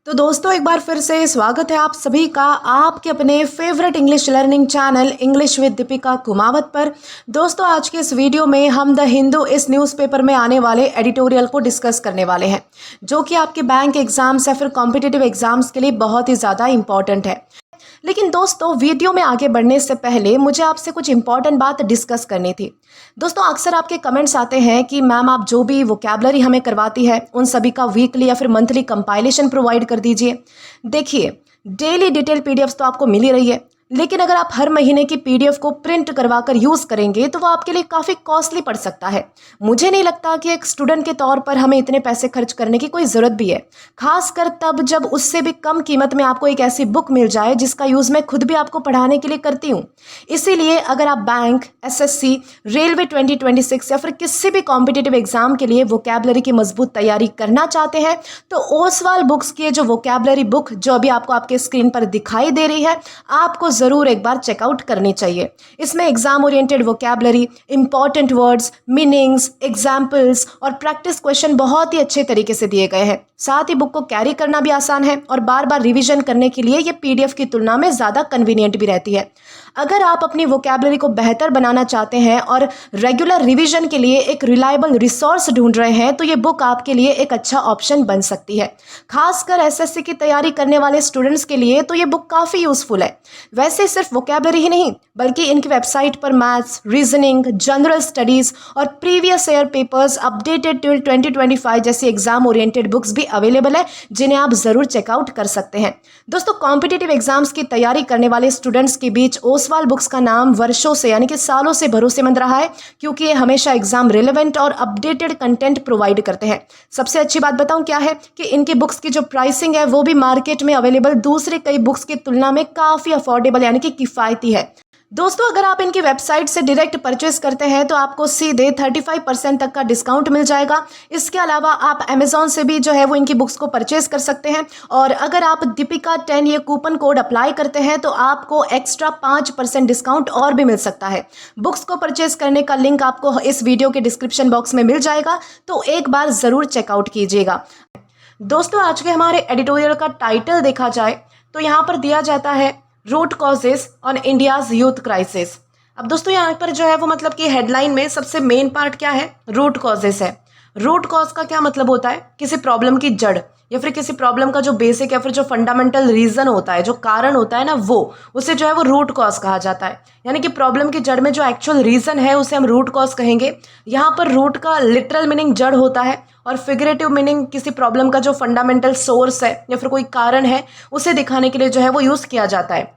तो दोस्तों एक बार फिर से स्वागत है आप सभी का आपके अपने favourite English learning channel English with Deepika Kumawat पर। दोस्तों आज के इस वीडियो में हम द हिंदू इस न्यूज़पेपर में आने वाले एडिटोरियल को डिस्कस करने वाले हैं, जो कि आपके बैंक एग्जाम्स या फिर कॉम्पिटिटिव एग्जाम्स के लिए बहुत ही ज़्यादा इंपॉर्टेंट है। लेकिन दोस्तों वीडियो में आगे बढ़ने से पहले मुझे आपसे कुछ इंपॉर्टेंट बात डिस्कस करनी थी। दोस्तों अक्सर आपके कमेंट्स आते हैं कि मैम आप जो भी वोकैबलरी हमें करवाती है उन सभी का वीकली या फिर मंथली कंपाइलेशन प्रोवाइड कर दीजिए। देखिए डेली डिटेल पीडीएफ्स तो आपको मिल ही रही है, लेकिन अगर आप हर महीने की पीडीएफ को प्रिंट करवा कर यूज़ करेंगे तो वो आपके लिए काफ़ी कॉस्टली पड़ सकता है। मुझे नहीं लगता कि एक स्टूडेंट के तौर पर हमें इतने पैसे खर्च करने की कोई ज़रूरत भी है, खासकर तब जब उससे भी कम कीमत में आपको एक ऐसी बुक मिल जाए जिसका यूज़ मैं खुद भी आपको पढ़ाने के लिए करती हूँ। इसीलिए अगर आप बैंक, एसएससी, रेलवे 2026 या फिर किसी भी कॉम्पिटिटिव एग्जाम के लिए वोकैबलरी की मजबूत तैयारी करना चाहते हैं तो ओसवाल बुक्स की जो वोकैबलरी बुक जो अभी आपको आपके स्क्रीन पर दिखाई दे रही है आपको ज़रूर एक बार चेकआउट करनी चाहिए। इसमें exam oriented vocabulary, important words, meanings, examples और प्रैक्टिस क्वेश्चन बहुत ही अच्छे तरीके से दिए गए हैं। साथ ही बुक को कैरी करना भी आसान है और बार बार रिवीजन करने के लिए ये पीडीएफ की तुलना में ज़्यादा कन्वीनियंट भी रहती है। अगर आप अपनी वोकैबलरी को बेहतर बनाना चाहते हैं और रेगुलर रिवीजन के लिए एक रिलायबल रिसोर्स ढूंढ रहे हैं तो ये बुक आपके लिए एक अच्छा ऑप्शन बन सकती है। खासकर एसएससी की तैयारी करने वाले स्टूडेंट्स के लिए तो ये बुक काफ़ी यूज़फुल है। वैसे सिर्फ वोकैबलरी ही नहीं बल्कि इनकी वेबसाइट पर मैथ्स, रीजनिंग, जनरल स्टडीज़ और previous year papers updated till 2025 जैसी एग्जाम ओरिएंटेड बुक्स भी अवेलेबल है, जिन्हें आप ज़रूर चेकआउट कर सकते हैं। दोस्तों कॉम्पिटिटिव एग्जाम्स की तैयारी करने वाले स्टूडेंट्स के बीच ओसवाल बुक्स का नाम वर्षों से यानी कि सालों से भरोसेमंद रहा है, क्योंकि ये हमेशा एग्जाम रिलेवेंट और अपडेटेड कंटेंट प्रोवाइड करते हैं। सबसे अच्छी बात बताऊं क्या है कि इनकी बुक्स की जो प्राइसिंग है वो भी मार्केट में अवेलेबल दूसरे कई बुक्स की तुलना में काफ़ी अफोर्डेबल यानी कि किफ़ायती है। दोस्तों अगर आप इनकी वेबसाइट से डायरेक्ट परचेस करते हैं तो आपको सीधे 35% तक का डिस्काउंट मिल जाएगा। इसके अलावा आप अमेजॉन से भी जो है वो इनकी बुक्स को परचेस कर सकते हैं और अगर आप दीपिका 10 ये कूपन कोड अप्लाई करते हैं तो आपको एक्स्ट्रा 5% डिस्काउंट और भी मिल सकता है। बुक्स को परचेस करने का लिंक आपको इस वीडियो के डिस्क्रिप्शन बॉक्स में मिल जाएगा, तो एक बार ज़रूर चेकआउट कीजिएगा। दोस्तों आज के हमारे एडिटोरियल का टाइटल देखा जाए तो यहाँ पर दिया जाता है root causes on India's youth crisis. अब दोस्तों यहाँ पर जो है वो मतलब कि हेडलाइन में सबसे मेन पार्ट क्या है, रूट कॉजेस है। रूट कॉज का क्या मतलब होता है, किसी प्रॉब्लम की जड़ या फिर किसी प्रॉब्लम का जो बेसिक या फिर जो फंडामेंटल रीजन होता है, जो कारण होता है ना, वो उसे जो है वो रूट कॉज कहा जाता है। यानी कि प्रॉब्लम की जड़ में जो एक्चुअल रीजन है उसे हम रूट कॉज कहेंगे। यहाँ पर रूट का लिटरल मीनिंग जड़ होता है और फिगरेटिव मीनिंग किसी प्रॉब्लम का जो फंडामेंटल सोर्स है या फिर कोई कारण है उसे दिखाने के लिए जो है वो यूज़ किया जाता है।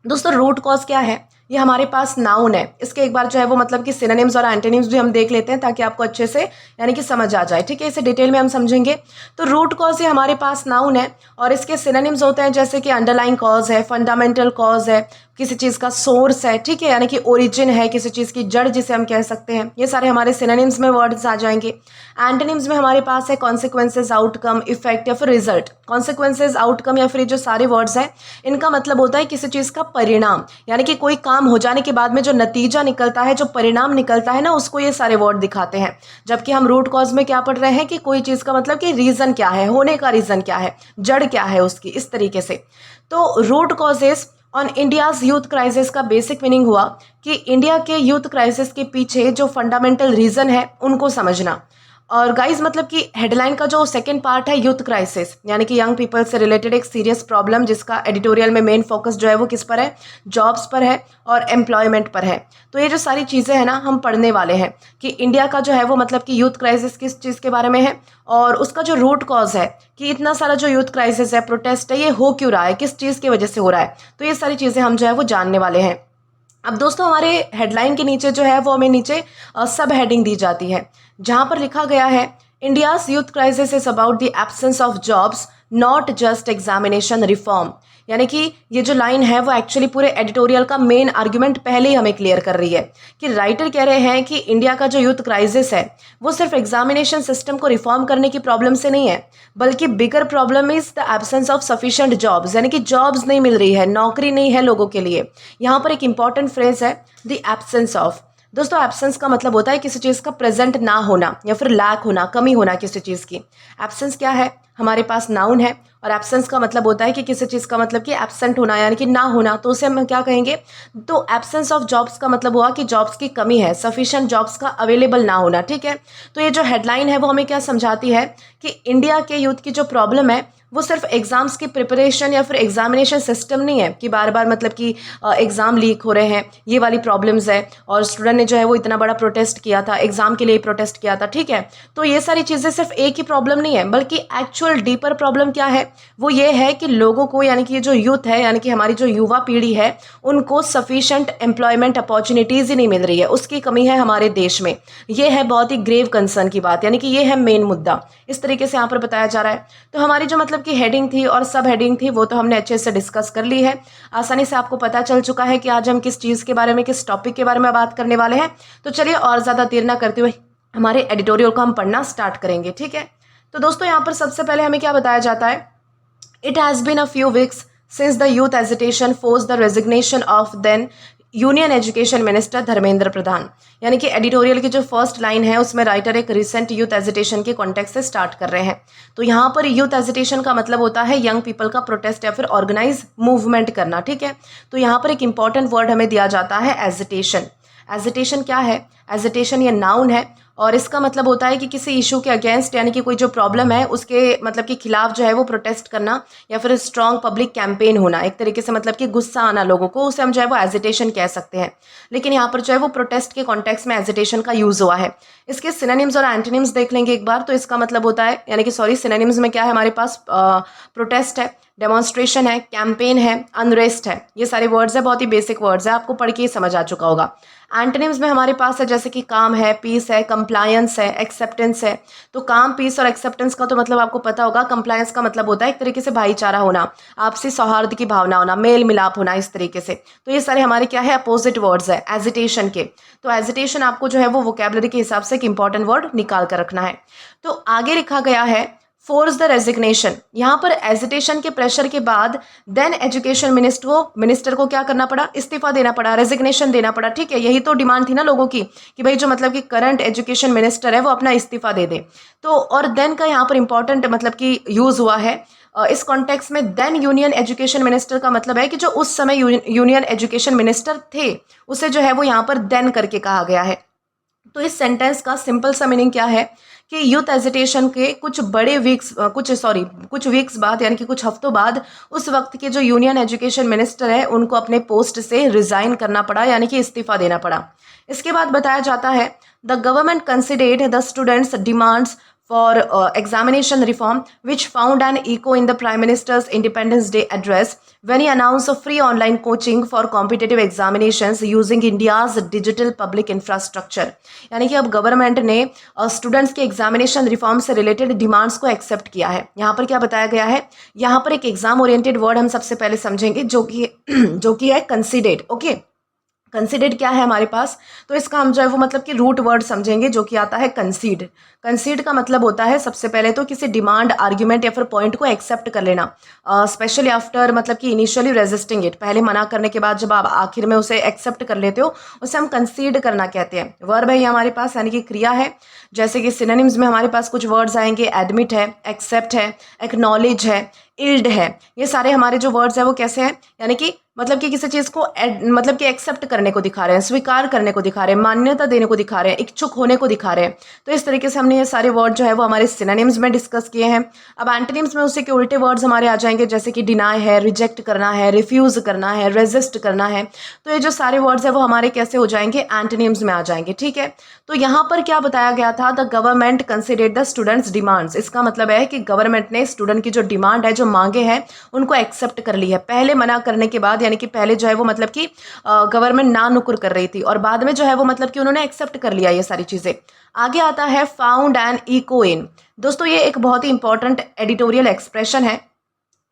दोस्तों रूट कॉज क्या है, ये हमारे पास नाउन है। इसके एक बार जो है वो मतलब कि सिनोनिम्स और एंटोनिम्स भी हम देख लेते हैं ताकि आपको अच्छे से यानी कि समझ आ जाए। ठीक है, इसे डिटेल में हम समझेंगे। तो रूट कॉज ये हमारे पास नाउन है और इसके सिनोनिम्स होते हैं जैसे कि अंडरलाइंग कॉज है, फंडामेंटल कॉज है, किसी चीज़ का सोर्स है, ठीक है, यानी कि ओरिजिन है, किसी चीज़ की जड़ जिसे हम कह सकते हैं। ये सारे हमारे सिनोनिम्स में वर्ड्स आ जाएंगे। एंटोनिम्स में हमारे पास है कॉन्सिक्वेंसेज, आउटकम, इफेक्ट या फिर रिजल्ट। कॉन्सिक्वेंसेज, आउटकम या फिर जो सारे वर्ड्स हैं इनका मतलब होता है किसी चीज़ का परिणाम, यानी कि कोई काम हो जाने के बाद में जो नतीजा निकलता है, जो परिणाम निकलता है ना, उसको ये सारे वर्ड दिखाते हैं। जबकि हम रूट कॉज में क्या पढ़ रहे हैं कि कोई चीज़ का मतलब कि रीज़न क्या है, होने का रीज़न क्या है, जड़ क्या है उसकी, इस तरीके से। तो root causes on India's youth crisis का बेसिक मीनिंग हुआ कि इंडिया के यूथ क्राइसिस के पीछे जो फंडामेंटल रीज़न है उनको समझना। और गाइस मतलब कि हेडलाइन का जो सेकंड पार्ट है यूथ क्राइसिस, यानी कि यंग पीपल से रिलेटेड एक सीरियस प्रॉब्लम, जिसका एडिटोरियल में मेन फोकस जो है वो किस पर है, जॉब्स पर है और एम्प्लॉयमेंट पर है। तो ये जो सारी चीज़ें हैं ना हम पढ़ने वाले हैं कि इंडिया का जो है वो मतलब कि यूथ क्राइसिस किस चीज़ के बारे में है और उसका जो रूट कॉज है कि इतना सारा जो यूथ क्राइसिस है, प्रोटेस्ट है, ये हो क्यों रहा है, किस चीज़ की वजह से हो रहा है। तो ये सारी चीज़ें हम जो है वो जानने वाले हैं। अब दोस्तों हमारे हेडलाइन के नीचे जो है वो हमें नीचे सब हेडिंग दी जाती है, जहाँ पर लिखा गया है India's youth crisis is about the absence of jobs not just examination reform. यानी कि ये जो लाइन है वो एक्चुअली पूरे एडिटोरियल का मेन आर्ग्यूमेंट पहले ही हमें क्लियर कर रही है कि राइटर कह रहे हैं कि इंडिया का जो यूथ क्राइसिस है वो सिर्फ एग्जामिनेशन सिस्टम को रिफॉर्म करने की प्रॉब्लम से नहीं है, बल्कि bigger problem is the absence of sufficient jobs, यानी कि जॉब्स नहीं मिल रही है, नौकरी नहीं है लोगों के लिए। यहाँ पर एक इंपॉर्टेंट फ्रेज है द एब्सेंस ऑफ। दोस्तों एब्सेंस का मतलब होता है किसी चीज़ का प्रेजेंट ना होना या फिर लैक होना, कमी होना किसी चीज़ की। एब्सेंस क्या है, हमारे पास नाउन है और एब्सेंस का मतलब होता है कि किसी चीज़ का मतलब कि एब्सेंट होना यानी कि ना होना, तो उसे हम क्या कहेंगे? तो एब्सेंस ऑफ जॉब्स का मतलब हुआ कि जॉब्स की कमी है, सफिशिएंट जॉब्स का अवेलेबल ना होना, ठीक है। तो ये जो हेडलाइन है वो हमें क्या समझाती है कि इंडिया के यूथ की जो प्रॉब्लम है वो सिर्फ एग्जाम्स की प्रिपरेशन या फिर एग्जामिनेशन सिस्टम नहीं है कि बार बार मतलब कि एग्जाम लीक हो रहे हैं, ये वाली प्रॉब्लम्स है। और स्टूडेंट ने जो है वो इतना बड़ा प्रोटेस्ट किया था, एग्जाम के लिए प्रोटेस्ट किया था, ठीक है। तो ये सारी चीज़ें सिर्फ एक ही प्रॉब्लम नहीं है, बल्कि एक्चुअल डीपर प्रॉब्लम क्या है, वो ये है कि लोगों को यानी कि ये जो यूथ है यानी कि हमारी जो युवा पीढ़ी है उनको सफिशेंट एम्प्लॉयमेंट अपॉर्चुनिटीज़ ही नहीं मिल रही है, उसकी कमी है हमारे देश में। ये है बहुत ही ग्रेव कंसर्न की बात, यानी कि ये है मेन मुद्दा, इस तरीके से यहाँ पर बताया जा रहा है। तो हमारी जो मतलब की हेडिंग थी और सब हेडिंग थी वो तो हमने अच्छे से डिस्कस कर ली है, आसानी से आपको पता चल चुका है कि आज हम किस चीज़ के बारे में, किस टॉपिक के बारे में बात करने वाले हैं। तो चलिए और ज़्यादा देर ना करते हुए हमारे एडिटोरियल को हम पढ़ना स्टार्ट करेंगे, ठीक है। तो दोस्तों यहाँ पर सबसे पहले हमें क्या बताया जाता है, it has been a few weeks since the youth agitation force the resignation of then union education minister Dharmendra Pradhan. यानी कि एडिटोरियल की जो फर्स्ट लाइन है उसमें राइटर एक रिसेंट यूथ एजिटेशन के कॉन्टेक्स्ट से स्टार्ट कर रहे हैं। तो यहाँ पर यूथ एजिटेशन का मतलब होता है यंग पीपल का प्रोटेस्ट या फिर ऑर्गेनाइज मूवमेंट करना, ठीक है। तो यहाँ पर एक इंपॉर्टेंट वर्ड हमें दिया जाता है एजिटेशन। एजिटेशन क्या है? एजिटेशन ये नाउन है और इसका मतलब होता है कि किसी इशू के अगेंस्ट यानी कि कोई जो प्रॉब्लम है उसके मतलब के खिलाफ जो है वो प्रोटेस्ट करना या फिर स्ट्रॉन्ग पब्लिक कैंपेन होना, एक तरीके से मतलब कि गुस्सा आना लोगों को, उसे हम जो है वो एजिटेशन कह सकते हैं। लेकिन यहाँ पर जो है वो प्रोटेस्ट के कॉन्टेक्स्ट में एजिटेशन का यूज़ हुआ है। इसके सिनोनिम्स और एंटोनिम्स देख लेंगे एक बार। तो इसका मतलब होता है यानी कि सॉरी सिनोनिम्स में क्या है हमारे पास, प्रोटेस्ट है, डेमोन्स्ट्रेशन है, कैंपेन है, अनरेस्ट है। ये सारे वर्ड्स है, बहुत ही बेसिक वर्ड्स है, आपको पढ़ के ही समझ आ चुका होगा। एंटोनिम्स में हमारे पास है जैसे कि काम है, पीस है, कंप्लायंस है, एक्सेप्टेंस है। तो काम, पीस और एक्सेप्टेंस का तो मतलब आपको पता होगा। कंप्लायंस का मतलब होता है एक तरीके से भाईचारा होना, आपसी सौहार्द की भावना होना, मेल मिलाप होना, इस तरीके से। तो ये सारे हमारे क्या है, अपोजिट वर्ड्स है एजिटेशन के। तो एजिटेशन आपको जो है वो वोकैबुलरी के हिसाब से एक इंपॉर्टेंट वर्ड निकाल कर रखना है। तो आगे लिखा गया है फोर्स द रेजिग्नेशन। यहाँ पर एजिटेशन के प्रेशर के बाद देन एजुकेशन मिनिस्टर को क्या करना पड़ा, इस्तीफा देना पड़ा, रेजिग्नेशन देना पड़ा, ठीक है। यही तो डिमांड थी ना लोगों की कि भाई जो मतलब कि करंट एजुकेशन मिनिस्टर है वो अपना इस्तीफा दे दे। तो और देन का यहाँ पर इंपॉर्टेंट मतलब कि यूज हुआ है इस कॉन्टेक्स्ट में। देन यूनियन एजुकेशन मिनिस्टर का मतलब है कि जो उस समय यूनियन एजुकेशन मिनिस्टर थे उसे जो है वो यहाँ पर देन करके कहा गया है। तो इस सेंटेंस का सिंपल सा मीनिंग क्या है कि यूथ एजिटेशन के कुछ वीक्स बाद यानी कि कुछ हफ्तों बाद उस वक्त के जो यूनियन एजुकेशन मिनिस्टर है उनको अपने पोस्ट से रिजाइन करना पड़ा, यानी कि इस्तीफा देना पड़ा। इसके बाद बताया जाता है the government considered the students demands for examination reform, which found an echo in the Prime Minister's Independence Day address when he announced a free online coaching for competitive examinations using India's digital public infrastructure। यानी कि अब government ने students के examination reform से related demands को accept किया है। यहाँ पर क्या बताया गया है, यहाँ पर एक एग्जाम ओरिएंटेड वर्ड हम सबसे पहले समझेंगे जो कि है कंसिडर्ड। ओके, कंसीडर्ड क्या है हमारे पास, तो इसका हम जो है वो मतलब कि रूट वर्ड समझेंगे जो कि आता है कंसीड। कंसीड का मतलब होता है सबसे पहले तो किसी डिमांड, आर्ग्यूमेंट या फिर पॉइंट को एक्सेप्ट कर लेना, स्पेशली आफ्टर मतलब कि इनिशियली रेजिस्टिंग इट, पहले मना करने के बाद जब आप आखिर में उसे एक्सेप्ट कर लेते हो उसे हम कंसीड करना कहते हैं। वर्ब है ये हमारे पास यानी कि क्रिया है। जैसे कि सिनोनिम्स में हमारे पास कुछ वर्ड्स आएंगे, एडमिट है, एक्सेप्ट है, एक्नॉलेज है, इल्ड है। ये सारे हमारे जो वर्ड्स है वो कैसे हैं, यानी कि मतलब कि किसी चीज़ को मतलब कि एक्सेप्ट करने को दिखा रहे हैं, स्वीकार करने को दिखा रहे हैं, मान्यता देने को दिखा रहे हैं, इच्छुक होने को दिखा रहे हैं। तो इस तरीके से हमने ये सारे वर्ड जो है वो हमारे सिनोनिम्स में डिस्कस किए हैं। अब एंटोनिम्स में उसी के उल्टे वर्ड्स हमारे आ जाएंगे, जैसे कि डिनाई है, रिजेक्ट करना है, रिफ्यूज करना है, रेजिस्ट करना है। तो ये जो सारे वर्ड्स है वो हमारे कैसे हो जाएंगे, एंटोनिम्स में आ जाएंगे, ठीक है। तो यहाँ पर क्या बताया गया था, the government considered the students demands. इसका मतलब है कि गवर्नमेंट ने स्टूडेंट की जो डिमांड है, जो मांगे हैं, उनको एक्सेप्ट कर ली है। पहले मना करने के बाद, यानी कि पहले जो है वो मतलब कि गवर्नमेंट ना नुकुर कर रही थी और बाद में जो है वो मतलब कि उन्होंने एक्सेप्ट कर लिया ये सारी चीज़ें। आगे आता है फाउंड एन इको इन। दोस्तों ये एक बहुत ही इंपॉर्टेंट एडिटोरियल एक्सप्रेशन है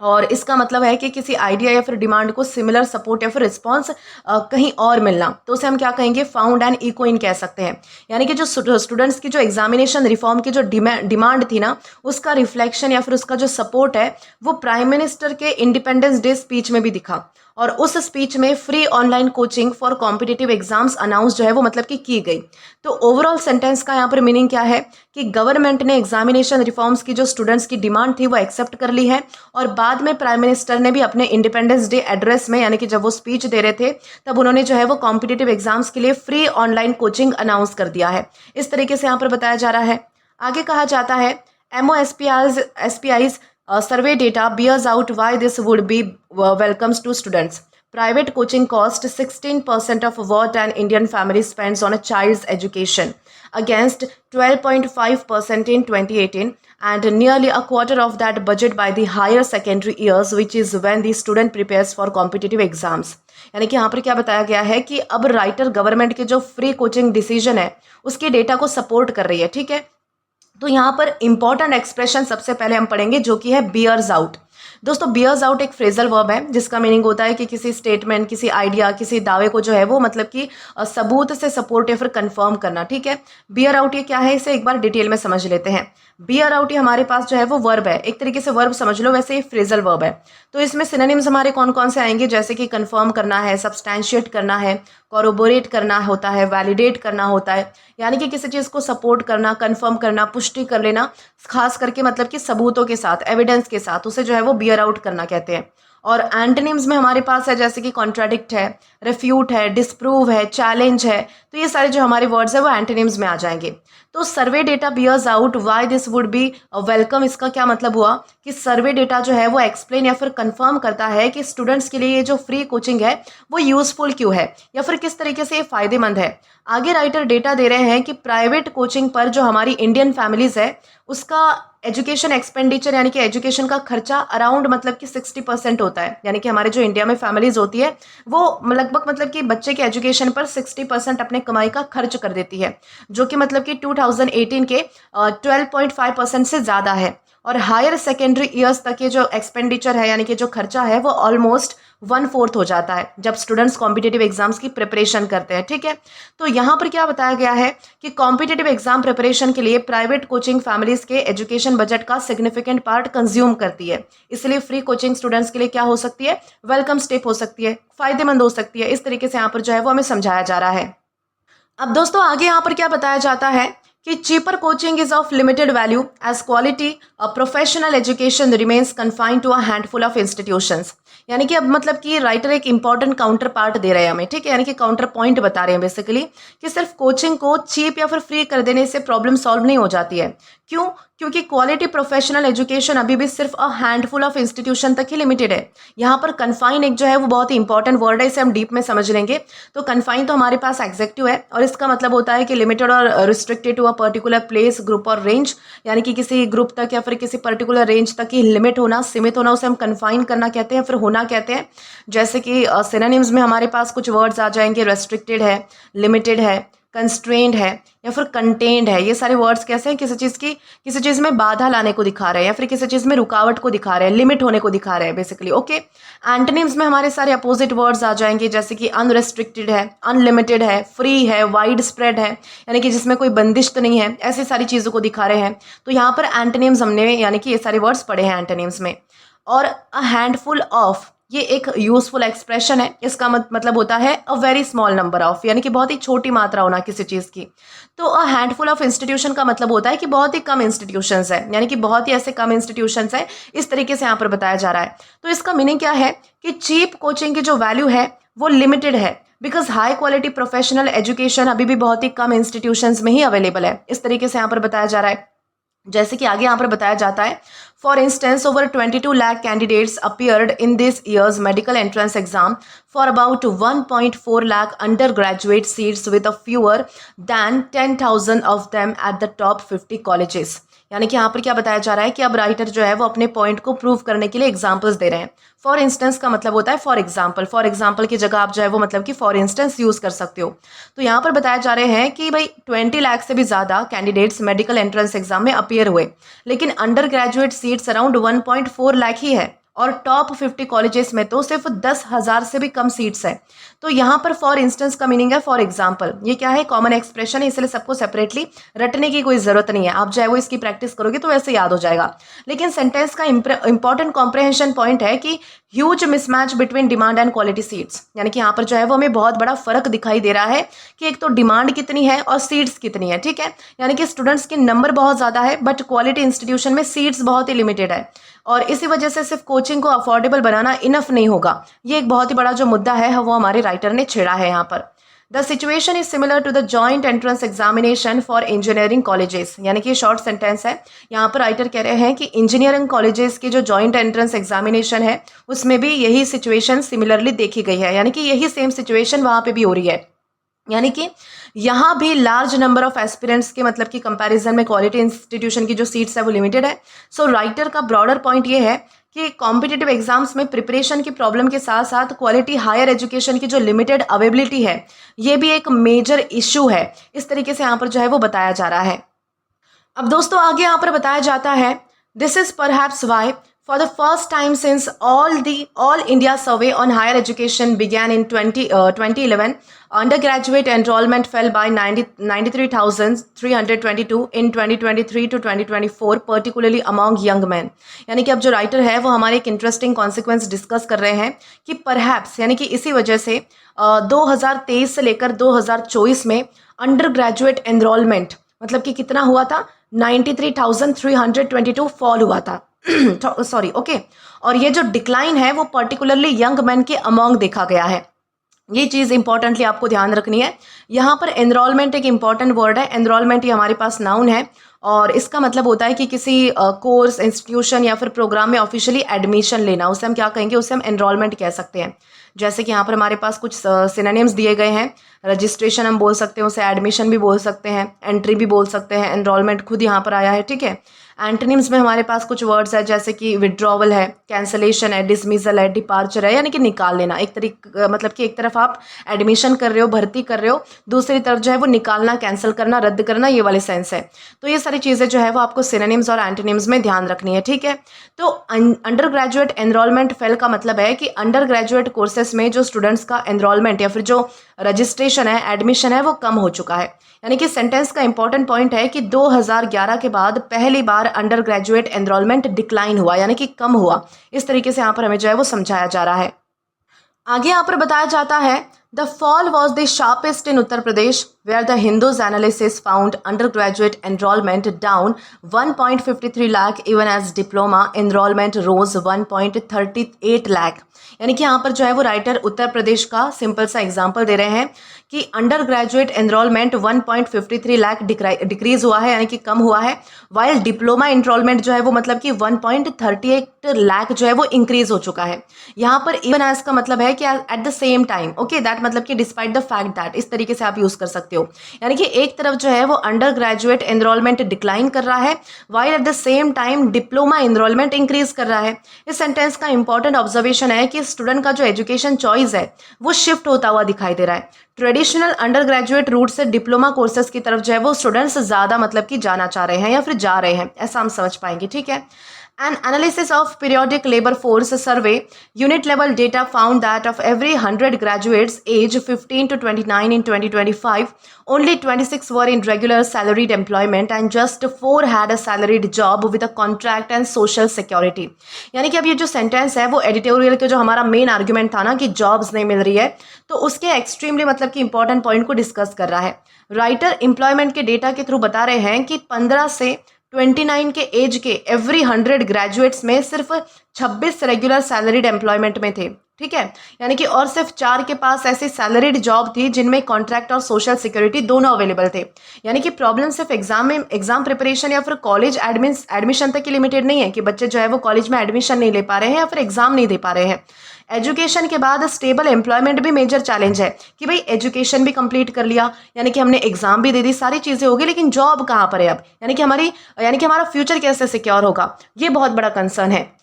और इसका मतलब है कि किसी आइडिया या फिर डिमांड को सिमिलर सपोर्ट या फिर रिस्पॉन्स कहीं और मिलना, तो उसे हम क्या कहेंगे, फाउंड एंड इको इन कह सकते हैं। यानी कि जो स्टूडेंट्स की जो एग्जामिनेशन रिफॉर्म की जो डिमांड थी ना, उसका रिफ्लेक्शन या फिर उसका जो सपोर्ट है वो प्राइम मिनिस्टर के इंडिपेंडेंस डे स्पीच में भी दिखा। और उस स्पीच में free online coaching for competitive exams announce जो है वो मतलब कि की गई। तो ओवरऑल सेंटेंस का यहाँ पर मीनिंग क्या है कि गवर्नमेंट ने एग्जामिनेशन रिफॉर्म्स की जो स्टूडेंट्स की डिमांड थी वो एक्सेप्ट कर ली है, और बाद में प्राइम मिनिस्टर ने भी अपने इंडिपेंडेंस डे एड्रेस में, यानी कि जब वो स्पीच दे रहे थे तब उन्होंने जो है वो कॉम्पिटिटिव एग्जाम्स के लिए फ्री ऑनलाइन कोचिंग अनाउंस कर दिया है। इस तरीके से यहाँ पर बताया जा रहा है। आगे कहा जाता है MOSPI's survey data bears out why this would be welcomes to students. Private coaching cost 16% of what an Indian family spends on a child's education, against 12.5% in 2018, and nearly a quarter of that budget by the higher secondary years, which is when the student prepares for competitive exams. यानी कि यहाँ पर क्या बताया गया है कि अब राइटर गवर्नमेंट के जो फ्री कोचिंग डिसीजन है उसके डेटा को सपोर्ट कर रही है। ठीक है, तो यहाँ पर इंपॉर्टेंट एक्सप्रेशन सबसे पहले हम पढ़ेंगे जो कि है बियर्स आउट। दोस्तों बियर्स आउट एक फ्रेजल वर्ब है जिसका मीनिंग होता है कि किसी स्टेटमेंट, किसी आइडिया, किसी दावे को जो है वो मतलब कि सबूत से सपोर्ट या फिर कंफर्म करना। ठीक है, बियर आउट ये क्या है इसे एक बार डिटेल में समझ लेते हैं। बियर आउट ये हमारे पास जो है वो वर्ब है, एक तरीके से वर्ब समझ लो, वैसे ये फ्रेजल वर्ब है। तो इसमें सिनोनिम्स हमारे कौन कौन से आएंगे, जैसे कि कंफर्म करना है, सब्सटैंशिएट करना है, कॉरोबोरेट करना होता है, वैलिडेट करना होता है, यानी कि किसी चीज़ को सपोर्ट करना, कंफर्म करना, पुष्टि कर लेना, खास करके मतलब कि सबूतों के साथ, एविडेंस के साथ, उसे जो है वो बियर आउट करना कहते हैं। और एंटोनिम्स में हमारे पास है जैसे कि कॉन्ट्राडिक्ट है, रेफ्यूट है, डिस्प्रूव है, चैलेंज है, तो ये सारे जो हमारे वर्ड्स है वो एंटोनिम्स में आ जाएंगे। तो survey data bears out why this would be welcome, इसका क्या मतलब हुआ कि सर्वे डेटा जो है वो एक्सप्लेन या फिर कंफर्म करता है कि स्टूडेंट्स के लिए ये जो फ्री कोचिंग है वो यूजफुल क्यों है या फिर किस तरीके से ये फायदेमंद है। आगे राइटर डेटा दे रहे हैं कि प्राइवेट कोचिंग पर जो हमारी इंडियन फैमिलीज है उसका एजुकेशन एक्सपेंडिचर यानी कि एजुकेशन का खर्चा अराउंड मतलब कि 60% होता है, यानी कि हमारे जो इंडिया में फैमिलीज होती है वो लगभग मतलब कि बच्चे के एजुकेशन पर 60% अपने कमाई का खर्च कर देती है, जो कि मतलब कि 2018 के 12.5% से ज़्यादा है। और हायर सेकेंडरी ईयर्स तक ये जो एक्सपेंडिचर है यानी कि जो खर्चा है वो ऑलमोस्ट 1/4 हो जाता है जब स्टूडेंट्स कॉम्पिटिटिव एग्जाम्स की प्रिपरेशन करते हैं। ठीक है, तो यहाँ पर क्या बताया गया है कि कॉम्पिटिटिव एग्जाम प्रिपरेशन के लिए प्राइवेट कोचिंग फैमिलीज के एजुकेशन बजट का सिग्निफिकेंट पार्ट कंज्यूम करती है, इसलिए फ्री कोचिंग स्टूडेंट्स के लिए क्या हो सकती है, वेलकम स्टेप हो सकती है, फायदेमंद हो सकती है। इस तरीके से यहाँ पर जो है वो हमें समझाया जा रहा है। अब दोस्तों आगे यहाँ पर क्या बताया जाता है कि cheaper coaching is of limited value as quality professional education remains confined to a handful of institutions, यानी कि अब मतलब कि राइटर एक इंपॉर्टेंट काउंटर पार्ट दे रहे हैं हमें। ठीक है, यानी कि काउंटर पॉइंट बता रहे हैं बेसिकली कि सिर्फ कोचिंग को चीप या फिर फ्री कर देने से प्रॉब्लम सॉल्व नहीं हो जाती है। क्यों? क्योंकि क्वालिटी प्रोफेशनल एजुकेशन अभी भी सिर्फ अ हैंडफुल ऑफ इंस्टीट्यूशन तक ही लिमिटेड है। यहाँ पर कन्फाइन एक जो है वो बहुत ही इंपॉर्टेंट वर्ड है, इसे हम डीप में समझ लेंगे। तो कन्फाइन तो हमारे पास एग्जेक्टिव है और इसका मतलब होता है कि लिमिटेड और restricted to a particular place, group और रेंज, यानी कि किसी ग्रुप तक या फिर किसी पर्टिकुलर रेंज तक ही लिमिट होना, सीमित होना, उसे हम कन्फाइन करना कहते हैं, फिर होना कहते हैं। जैसे कि सिनोनिम्स में हमारे पास कुछ वर्ड्स आ जाएंगे, रेस्ट्रिक्टेड है, लिमिटेड है, कंस्ट्रेंड है या फिर कंटेन्ड है। ये सारे वर्ड्स कैसे हैं, किसी चीज़ में बाधा लाने को दिखा रहे हैं या फिर किसी चीज़ में रुकावट को दिखा रहे हैं, लिमिट होने को दिखा रहे हैं बेसिकली। ओके, एंटोनिम्स में हमारे सारे अपोजिट वर्ड्स आ जाएंगे जैसे कि अनरेस्ट्रिक्टेड है, अनलिमिटेड है, फ्री है, वाइड स्प्रेड है, यानी कि जिसमें कोई बंदिश तो नहीं है, ऐसी सारी चीज़ों को दिखा रहे हैं। तो यहाँ पर एंटोनिम्स हमने यानी कि ये सारे वर्ड्स पढ़े हैं एंटोनिम्स में। और अ हैंडफुल ऑफ ये एक यूजफुल एक्सप्रेशन है, इसका मतलब होता है अ वेरी स्मॉल नंबर ऑफ, यानी कि बहुत ही छोटी मात्रा होना किसी चीज़ की। तो अ हैंडफुल ऑफ इंस्टीट्यूशन का मतलब होता है कि बहुत ही कम इंस्टीट्यूशंस है, यानी कि बहुत ही ऐसे कम इंस्टीट्यूशंस है, इस तरीके से यहाँ पर बताया जा रहा है। तो इसका मीनिंग क्या है कि चीप कोचिंग की जो वैल्यू है वो लिमिटेड है, because high quality professional education अभी भी बहुत ही कम इंस्टीट्यूशंस में ही अवेलेबल है। इस तरीके से यहाँ पर बताया जा रहा है। जैसे कि आगे यहाँ पर बताया जाता है, for instance over 22 lakh candidates appeared in this year's medical entrance exam for about 1.4 lakh undergraduate seats with a fewer than 10,000 of them at the top 50 colleges. यानी कि यहाँ पर क्या बताया जा रहा है कि अब राइटर जो है वो अपने पॉइंट को प्रूव करने के लिए एग्जाम्पल्स दे रहे हैं। फॉर इंस्टेंस का मतलब होता है फॉर एग्जाम्पल की जगह आप जो है वो मतलब कि फॉर इंस्टेंस यूज कर सकते हो। तो यहाँ पर बताया जा रहे हैं कि भाई 20 लाख से भी ज़्यादा कैंडिडेट्स मेडिकल एंट्रेंस एग्जाम में अपीयर हुए, लेकिन undergraduate seats around 1.4 lakh ही है और टॉप 50 कॉलेजेस में तो सिर्फ 10,000 से भी कम सीट्स है। तो यहाँ पर फॉर इंस्टेंस का मीनिंग है फॉर एग्जाम्पल। ये क्या है, कॉमन एक्सप्रेशन है, इसलिए सबको सेपरेटली रटने की कोई जरूरत नहीं है। आप जो है वो इसकी प्रैक्टिस करोगे तो वैसे याद हो जाएगा। लेकिन सेंटेंस का इंपॉर्टेंट कॉम्प्रिहेंशन पॉइंट है कि huge mismatch between demand and quality seats, यानी कि यहाँ पर जो है वो हमें बहुत बड़ा फर्क दिखाई दे रहा है कि एक तो डिमांड कितनी है और सीट्स कितनी है। ठीक है, यानी कि स्टूडेंट्स के नंबर बहुत ज़्यादा है बट क्वालिटी इंस्टीट्यूशन में सीट्स बहुत ही लिमिटेड है, और इसी वजह से सिर्फ कोचिंग को अफोर्डेबल बनाना इनफ नहीं होगा। ये एक बहुत ही बड़ा जो मुद्दा है वो हमारे राइटर ने छेड़ा है यहाँ पर। The situation is similar to the joint entrance examination for engineering colleges, यानी कि शॉर्ट सेंटेंस है। यहाँ पर राइटर कह रहे हैं कि इंजीनियरिंग कॉलेजेस की जो जॉइंट एंट्रेंस एग्जामिनेशन है उसमें भी यही सिचुएशन सिमिलरली देखी गई है, यानी कि यही सेम सिचुएशन वहाँ पे भी हो रही है। यानी कि यहाँ भी लार्ज नंबर ऑफ एस्पिरेंट्स के मतलब कि कंपैरिजन में क्वालिटी इंस्टीट्यूशन की जो सीट्स है वो लिमिटेड है। सो राइटर का ब्रॉडर पॉइंट ये है कि कॉम्पिटिटिव एग्जाम्स में प्रिपरेशन की प्रॉब्लम के साथ साथ क्वालिटी हायर एजुकेशन की जो लिमिटेड अवेलेबिलिटी है ये भी एक मेजर इशू है। इस तरीके से यहाँ पर जो है वो बताया जा रहा है। अब दोस्तों आगे यहाँ पर बताया जाता है, this is perhaps why for the first time since all India survey on higher education began in 2011, undergraduate enrollment fell by 93,322 in 2023 to 2024, particularly among young men। यानी कि अब जो राइटर है वो हमारे एक इंटरेस्टिंग कॉन्सिक्वेंस डिस्कस कर रहे हैं कि परहैप्स यानी कि इसी वजह से 2023 से लेकर 2024 में अंडर ग्रेजुएट एनरोलमेंट मतलब कि कितना हुआ था, 93,322 फॉल हुआ था सॉरी ओके। और ये जो डिक्लाइन है वो पर्टिकुलरली यंग मैन के अमोंग देखा गया है। ये चीज़ इंपॉर्टेंटली आपको ध्यान रखनी है। यहाँ पर एनरोलमेंट एक इंपॉर्टेंट वर्ड है। एनरोलमेंट ये हमारे पास नाउन है और इसका मतलब होता है कि किसी कोर्स इंस्टीट्यूशन या फिर प्रोग्राम में ऑफिशियली एडमिशन लेना, उसे हम क्या कहेंगे, उसे हम एनरोलमेंट कह सकते हैं। जैसे कि यहाँ पर हमारे पास कुछ सिनोनिम्स दिए गए हैं। रजिस्ट्रेशन हम बोल सकते हैं, उसे एडमिशन भी बोल सकते हैं, एंट्री भी बोल सकते हैं, एनरोलमेंट खुद यहाँ पर आया है। ठीक है, एंटोनिम्स में हमारे पास कुछ वर्ड्स है जैसे कि विड्रॉवल है, कैंसलेशन है, डिसमिसल है, डिपार्चर है, यानी कि निकाल लेना। एक तरीके मतलब कि एक तरफ आप एडमिशन कर रहे हो, भर्ती कर रहे हो, दूसरी तरफ जो है वो निकालना, कैंसिल करना, रद्द करना, ये वाले सेंस है। तो ये सारी चीज़ें जो है वो आपको सिनोनिम्स और एंटोनिम्स में ध्यान रखनी है। ठीक है, तो अंडर ग्रेजुएट एनरोलमेंट फेल का मतलब है कि अंडर ग्रेजुएट कोर्सेस में जो स्टूडेंट्स का एनरोलमेंट या फिर जो रजिस्ट्रेशन है, एडमिशन है, वो कम हो चुका है। यानी कि सेंटेंस का इंपॉर्टेंट पॉइंट है कि 2011 के बाद पहली बार अंडर ग्रेजुएट एनरोलमेंट डिक्लाइन हुआ, यानी कि कम हुआ। इस तरीके से यहाँ पर हमें जो है वो समझाया जा रहा है। आगे यहाँ पर बताया जाता है, the fall was the sharpest in Uttar Pradesh where the Hindus analysis found undergraduate enrollment down 1.53 lakh even as diploma enrollment rose 1.38 lakh। यानी कि यहाँ पर जो है वो राइटर उत्तर प्रदेश का सिंपल सा एग्जांपल दे रहे हैं कि under graduate enrolment 1.53 lakh decrease हुआ है, यानी कि कम हुआ है, वाइल डिप्लोमा एनरोलमेंट जो है वो मतलब कि 1.38 लाख जो है वो इंक्रीज हो चुका है। यहाँ पर इवन एज का मतलब है कि at the same time, okay, that मतलब कि डिस्पाइट द फैक्ट दैट, इस तरीके से आप यूज कर सकते हो। यानी कि एक तरफ जो है वो अंडर ग्रेजुएट एनरोलमेंट डिक्लाइन कर रहा है, while at the same time diploma enrolment increase कर रहा है। इस सेंटेंस का इंपॉर्टेंट ऑब्जर्वेशन है कि स्टूडेंट का जो एजुकेशन चॉइस है वो शिफ्ट होता हुआ दिखाई दे रहा है। ट्रेडिशनल अंडर ग्रेजुएट रूट से डिप्लोमा कोर्सेज की तरफ जो है वो स्टूडेंट्स ज़्यादा मतलब कि जाना चाह रहे हैं या फिर जा रहे हैं, ऐसा हम समझ पाएंगे। ठीक है, An analysis of periodic labor force survey unit level data found that of every 100 graduates age 15 to 29 in 2025, only 26 were in regular salaried employment and just 4 had a salaried job with a contract and social security। यानी कि अब ये जो sentence है वो editorial के जो हमारा मेन आर्ग्यूमेंट था ना कि जॉब्स नहीं मिल रही है, तो उसके एक्सट्रीमली मतलब कि इंपॉर्टेंट पॉइंट को डिस्कस कर रहा है। राइटर एम्प्लॉयमेंट के डेटा के थ्रू बता रहे हैं कि 15 से 29 के एज के एवरी 100 ग्रेजुएट्स में सिर्फ 26 रेगुलर सैलरीड एम्प्लॉयमेंट में थे। ठीक है, यानी कि और सिर्फ 4 के पास ऐसी सैलरीड जॉब थी जिनमें कॉन्ट्रैक्ट और सोशल सिक्योरिटी दोनों अवेलेबल थे। यानी कि प्रॉब्लम सिर्फ एग्जाम प्रिपरेशन या फिर कॉलेज एडमिशन तक की लिमिटेड नहीं है कि बच्चे जो है वो कॉलेज में एडमिशन नहीं ले पा रहे हैं या फिर एग्जाम नहीं दे पा रहे हैं। एजुकेशन के बाद स्टेबल एम्प्लॉयमेंट भी मेजर चैलेंज है कि भाई एजुकेशन भी कंप्लीट कर लिया, यानी कि हमने एग्जाम भी दे दी, सारी चीज़ें हो गई, लेकिन जॉब कहाँ पर है अब, यानी कि हमारा फ्यूचर कैसे सिक्योर होगा, ये बहुत बड़ा कंसर्न है।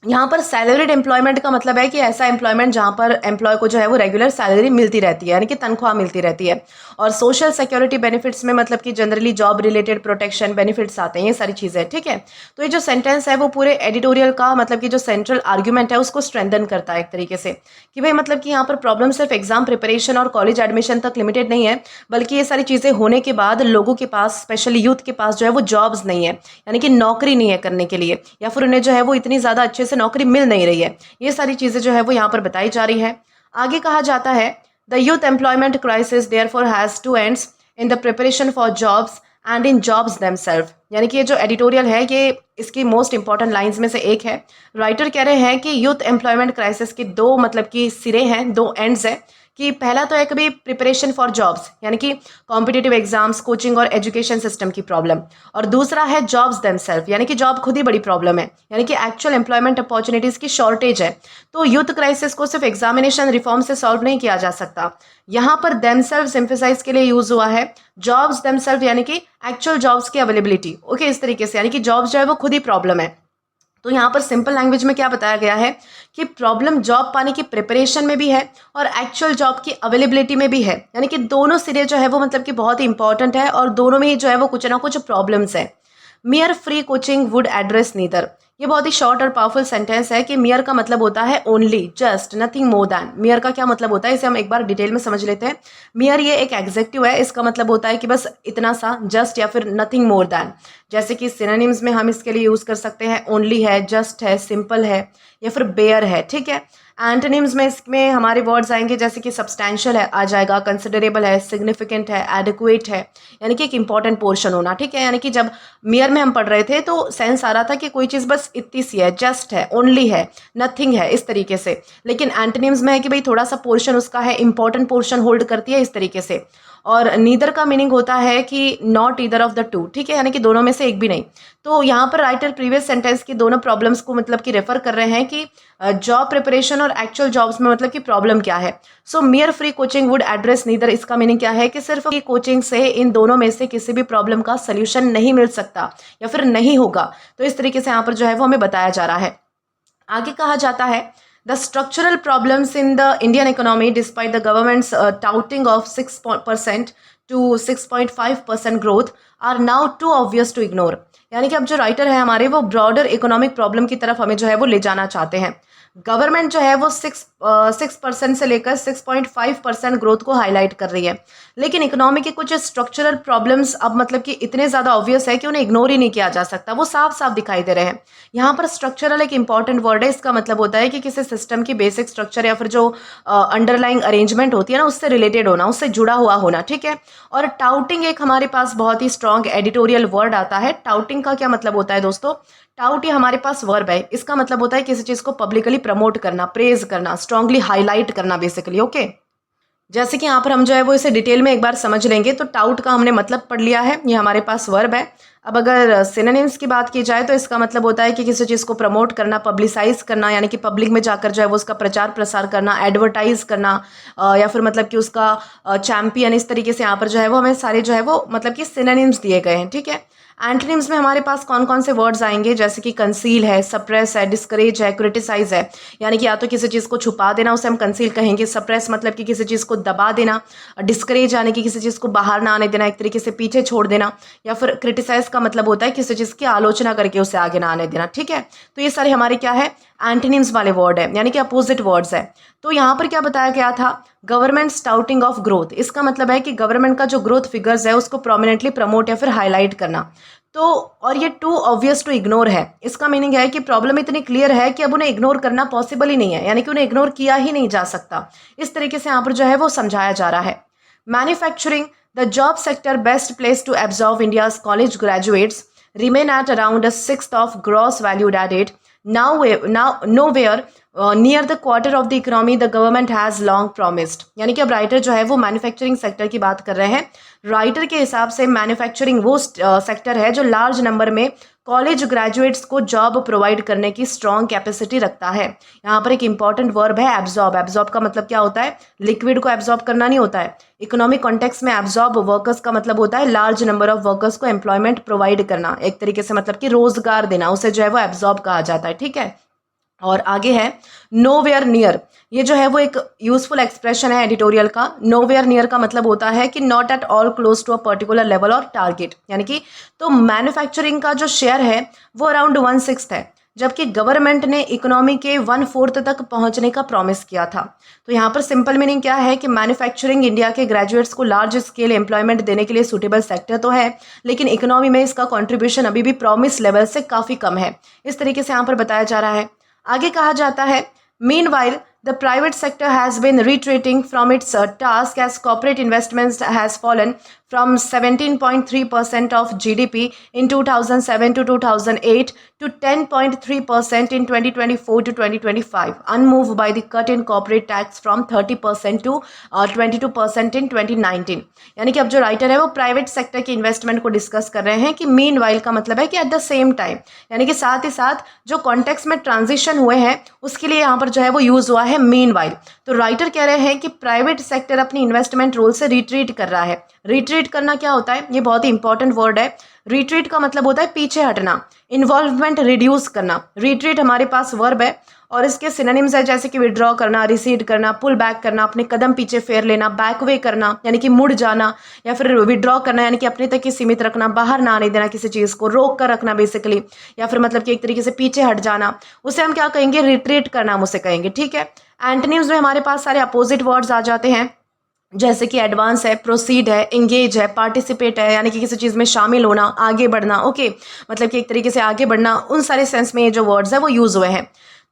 यहाँ पर सैलरीड एम्प्लॉयमेंट का मतलब है कि ऐसा एम्प्लॉयमेंट जहाँ पर एम्प्लॉय को जो है वो रेगुलर सैलरी मिलती रहती है, यानी कि तनख्वाह मिलती रहती है। और सोशल सिक्योरिटी बेनिफिट्स में मतलब कि generally job related protection benefits आते हैं, ये सारी चीज़ें, ठीक है। तो ये जो सेंटेंस है वो पूरे एडिटोरियल का मतलब कि जो सेंट्रल आर्ग्यूमेंट है उसको स्ट्रेंथन करता है एक तरीके से, कि भाई मतलब कि यहाँ पर प्रॉब्लम सिर्फ एग्जाम प्रिपरेशन और कॉलेज एडमिशन तक लिमिटेड नहीं है, बल्कि ये सारी चीज़ें होने के बाद लोगों के पास, स्पेशली यूथ के पास जो है वो जॉब्स नहीं है, यानी कि नौकरी नहीं है करने के लिए, या फिर उन्हें जो है वो इतनी ज़्यादा अच्छे से नौकरी मिल नहीं रही है। ये सारी चीज़ें जो है वो यहाँ पर बताई जा रही है। आगे कहा जाता है the youth employment crisis therefore has two ends in the preparation for jobs and in jobs themselves. यानी कि ये जो एडिटोरियल है ये इसकी मोस्ट इंपॉर्टेंट लाइंस में से एक है। राइटर कह रहे हैं कि यूथ एम्प्लॉयमेंट क्राइसिस के दो मतलब कि सिरे हैं, दो एंड्स हैं, कि पहला तो है कभी प्रिपरेशन फॉर जॉब्स, यानी कि कॉम्पिटिटिव एग्जाम्स, कोचिंग और एजुकेशन सिस्टम की प्रॉब्लम, और दूसरा है जॉब्स देमसेल्फ, यानी कि जॉब खुद ही बड़ी प्रॉब्लम है, यानी कि एक्चुअल एम्प्लॉयमेंट अपॉर्चुनिटीज़ की शॉर्टेज है। तो यूथ क्राइसिस को सिर्फ एग्जामिनेशन रिफॉर्म से सॉल्व नहीं किया जा सकता। यहाँ पर देमसेल्फ एम्फेसाइज के लिए यूज हुआ है, जॉब्स देमसेल्फ यानी कि एक्चुअल जॉब्स की अवेलेबिलिटी, ओके, इस तरीके से, यानी कि जॉब्स जो है वो खुद ही प्रॉब्लम है। तो यहाँ पर सिंपल लैंग्वेज में क्या बताया गया है कि प्रॉब्लम जॉब पाने की प्रिपरेशन में भी है और एक्चुअल जॉब की अवेलेबिलिटी में भी है, यानी कि दोनों सिरे जो है वो मतलब कि बहुत ही इंपॉर्टेंट है और दोनों में ही जो है वो कुछ ना कुछ प्रॉब्लम्स है। मियर free coaching would address neither, ये बहुत ही शॉर्ट और पावरफुल सेंटेंस है कि मियर का मतलब होता है only, just, nothing more than. मियर का क्या मतलब होता है इसे हम एक बार डिटेल में समझ लेते हैं। मियर ये एक एग्जेक्टिव है, इसका मतलब होता है कि बस इतना सा, जस्ट या फिर नथिंग मोर दैन। जैसे कि सिनोनिम्स में हम इसके लिए यूज कर सकते हैं ओनली है, जस्ट है, सिंपल है, या फिर बेयर है, ठीक है। एंटोनिम्स में इसमें हमारे वर्ड्स आएंगे जैसे कि सब्सटैंशियल है आ जाएगा, कंसिडरेबल है, सिग्निफिकेंट है, एडिक्वेट है, यानी कि एक इंपॉर्टेंट पोर्शन होना, ठीक है। यानी कि जब मियर में हम पढ़ रहे थे तो सेंस आ रहा था कि कोई चीज़ बस इतनी सी है, जस्ट है, ओनली है, नथिंग है, इस तरीके से। लेकिन एंटोनिम्स में है कि भाई थोड़ा सा पोर्शन उसका है, इंपॉर्टेंट पोर्शन होल्ड करती है, इस तरीके से। और नीदर का मीनिंग होता है कि not either of the two, ठीक है, यानी कि दोनों में से एक भी नहीं। तो यहाँ पर राइटर प्रीवियस सेंटेंस की दोनों प्रॉब्लम्स को मतलब कि रेफर कर रहे हैं कि जॉब प्रिपरेशन और एक्चुअल जॉब्स में मतलब कि प्रॉब्लम क्या है। So mere free coaching would address neither, इसका मीनिंग क्या है कि सिर्फ कोचिंग से इन दोनों में से किसी भी प्रॉब्लम का सोल्यूशन नहीं मिल सकता या फिर नहीं होगा। तो इस तरीके से यहाँ पर जो है वो हमें बताया जा रहा है। आगे कहा जाता है the structural problems in the Indian economy despite the government's touting of 6% to 6.5% growth are now too obvious to ignore. यानी कि अब जो राइटर है हमारे वो ब्रॉडर इकोनॉमिक प्रॉब्लम की तरफ हमें जो है वो ले जाना चाहते हैं। गवर्नमेंट जो है वो 6% से लेकर 6.5% ग्रोथ को हाईलाइट कर रही है, लेकिन इकोनॉमी के कुछ स्ट्रक्चरल प्रॉब्लम्स अब मतलब कि इतने ज़्यादा ऑब्वियस है कि उन्हें इग्नोर ही नहीं किया जा सकता, वो साफ साफ दिखाई दे रहे हैं। यहाँ पर स्ट्रक्चरल एक इंपॉर्टेंट वर्ड है, इसका मतलब होता है कि किसी सिस्टम की बेसिक स्ट्रक्चर या फिर जो अंडरलाइंग अरेंजमेंट होती है ना उससे रिलेटेड होना, उससे जुड़ा हुआ होना, ठीक है। और टाउटिंग एक हमारे पास बहुत ही स्ट्रॉन्ग एडिटोरियल वर्ड आता है। टाउटिंग का क्या मतलब होता है दोस्तों? टाउट ये हमारे पास वर्ब है, इसका मतलब होता है किसी चीज़ को पब्लिकली प्रमोट करना, प्रेज करना, स्ट्रांगली हाईलाइट करना बेसिकली, ओके। जैसे कि यहाँ पर हम जो है वो इसे डिटेल में एक बार समझ लेंगे। तो टाउट का हमने मतलब पढ़ लिया है, ये हमारे पास वर्ब है। अब अगर सिनोनिम्स की बात की जाए तो इसका मतलब होता है कि किसी चीज़ को प्रमोट करना, पब्लिसाइज करना, यानी कि पब्लिक में जाकर जो है वो उसका प्रचार प्रसार करना, एडवर्टाइज करना, या फिर मतलब कि उसका चैम्पियन, इस तरीके से यहाँ पर जो है वो हमें सारे जो है वो मतलब कि सिनोनिम्स दिए गए हैं, ठीक है। एंटोनिम्स में हमारे पास कौन कौन से वर्ड्स आएंगे, जैसे कि कंसील है, सप्रेस है, डिस्करेज है, क्रिटिसाइज है, यानी कि या तो किसी चीज़ को छुपा देना उसे हम कंसील कहेंगे, सप्रेस मतलब कि किसी चीज़ को दबा देना, डिस्करेज यानी कि किसी चीज़ को बाहर ना आने देना, एक तरीके से पीछे छोड़ देना, या फिर क्रिटिसाइज का मतलब होता है किसी चीज़ की आलोचना करके उसे आगे ना आने देना, ठीक है। तो ये सारे हमारे क्या है, एंटोनिम्स वाले वर्ड है, यानी कि अपोजिट वर्ड्स है। तो यहाँ पर क्या बताया गया था, गवर्नमेंट स्टाउटिंग ऑफ ग्रोथ, इसका मतलब है कि गवर्नमेंट का जो ग्रोथ फिगर्स है उसको प्रोमिनेंटली प्रमोट या फिर हाईलाइट करना। तो और ये टू ऑब्वियस टू इग्नोर है, इसका मीनिंग है कि प्रॉब्लम इतनी क्लियर है कि अब उन्हें इग्नोर करना पॉसिबल ही नहीं है, यानी कि उन्हें इग्नोर किया ही नहीं जा सकता। इस तरीके से यहाँ पर जो है वो समझाया जा रहा है। Manufacturing, the job sector best place to absorb India's college graduates remain at around a sixth of gross value added. Now nowhere near the quarter of the economy the government has long promised. यानी कि अब writer जो है वो manufacturing sector की बात कर रहे हैं। राइटर के हिसाब से मैन्युफैक्चरिंग वो सेक्टर है जो लार्ज नंबर में कॉलेज ग्रेजुएट्स को जॉब प्रोवाइड करने की स्ट्रॉन्ग कैपेसिटी रखता है। यहाँ पर एक इंपॉर्टेंट वर्ब है एब्जॉर्ब। एब्जॉर्ब का मतलब क्या होता है, लिक्विड को एब्जॉर्ब करना नहीं होता है। इकोनॉमिक कॉन्टेक्स्ट में एब्जॉर्ब वर्कर्स का मतलब होता है लार्ज नंबर ऑफ वर्कर्स को एम्प्लॉयमेंट प्रोवाइड करना, एक तरीके से मतलब कि रोजगार देना, उसे जो है वो एब्जॉर्ब कहा जाता है, ठीक है। और आगे है नोवेयर नियर। ये जो है वो एक यूजफुल एक्सप्रेशन है एडिटोरियल का। नोवेयर नियर का मतलब होता है कि not at all close to a particular level और टारगेट, यानी कि तो मैन्युफैक्चरिंग का जो शेयर है वो अराउंड 1/6 है, जबकि गवर्नमेंट ने इकोनॉमी के 1/4 तक पहुंचने का प्रॉमिस किया था। तो यहाँ पर सिंपल मीनिंग क्या है कि मैन्युफैक्चरिंग इंडिया के ग्रेजुएट्स को लार्ज स्केल एम्प्लॉयमेंट देने के लिए सूटेबल सेक्टर तो है, लेकिन इकोनॉमी में इसका कंट्रीब्यूशन अभी भी प्रॉमिस लेवल से काफ़ी कम है। इस तरीके से यहाँ पर बताया जा रहा है। आगे कहा जाता है meanwhile the private sector has been retreating from its task as corporate investments has fallen from 17.3% of GDP in 2007 to 2008 to 10.3% in 2024 to 2025, unmoved by the cut in corporate tax from 30% to 22% in 2019। यानी कि अब जो writer है वो private sector की investment को discuss कर रहे हैं कि मीन वाइल का मतलब है कि एट द सेम टाइम, यानी कि साथ ही साथ जो कॉन्टेक्स्ट में ट्रांजिशन हुए हैं उसके लिए यहाँ पर जो है वो यूज हुआ है मीन वाइल। तो राइटर कह रहे हैं कि प्राइवेट सेक्टर अपनी इन्वेस्टमेंट रोल से रिट्रीट कर रहा है। रिट्रीट करना क्या होता है, ये बहुत ही इंपॉर्टेंट वर्ड है। रिट्रीट का मतलब होता है पीछे हटना, इन्वॉल्वमेंट रिड्यूस करना। रिट्रीट हमारे पास वर्ब है और इसके सिनोनिम्स है जैसे कि विड्रॉ करना, रिसीड करना, पुल बैक करना, अपने कदम पीछे फेर लेना, बैक वे करना यानी कि मुड़ जाना, या फिर विड्रॉ करना यानी कि अपने तक ही सीमित रखना, बाहर ना आने देना, किसी चीज़ को रोक कर रखना बेसिकली, या फिर मतलब कि एक तरीके से पीछे हट जाना, उसे हम क्या कहेंगे, रिट्रीट करना हम उसे कहेंगे। ठीक है। एंटोनिम्स में हमारे पास सारे अपोजिट वर्ड्स आ जाते हैं जैसे कि एडवांस है, प्रोसीड है, एंगेज है, पार्टिसिपेट है, यानी कि किसी चीज़ में शामिल होना, आगे बढ़ना। ओके, मतलब कि एक तरीके से आगे बढ़ना, उन सारे सेंस में ये जो वर्ड्स है वो यूज़ हुए हैं।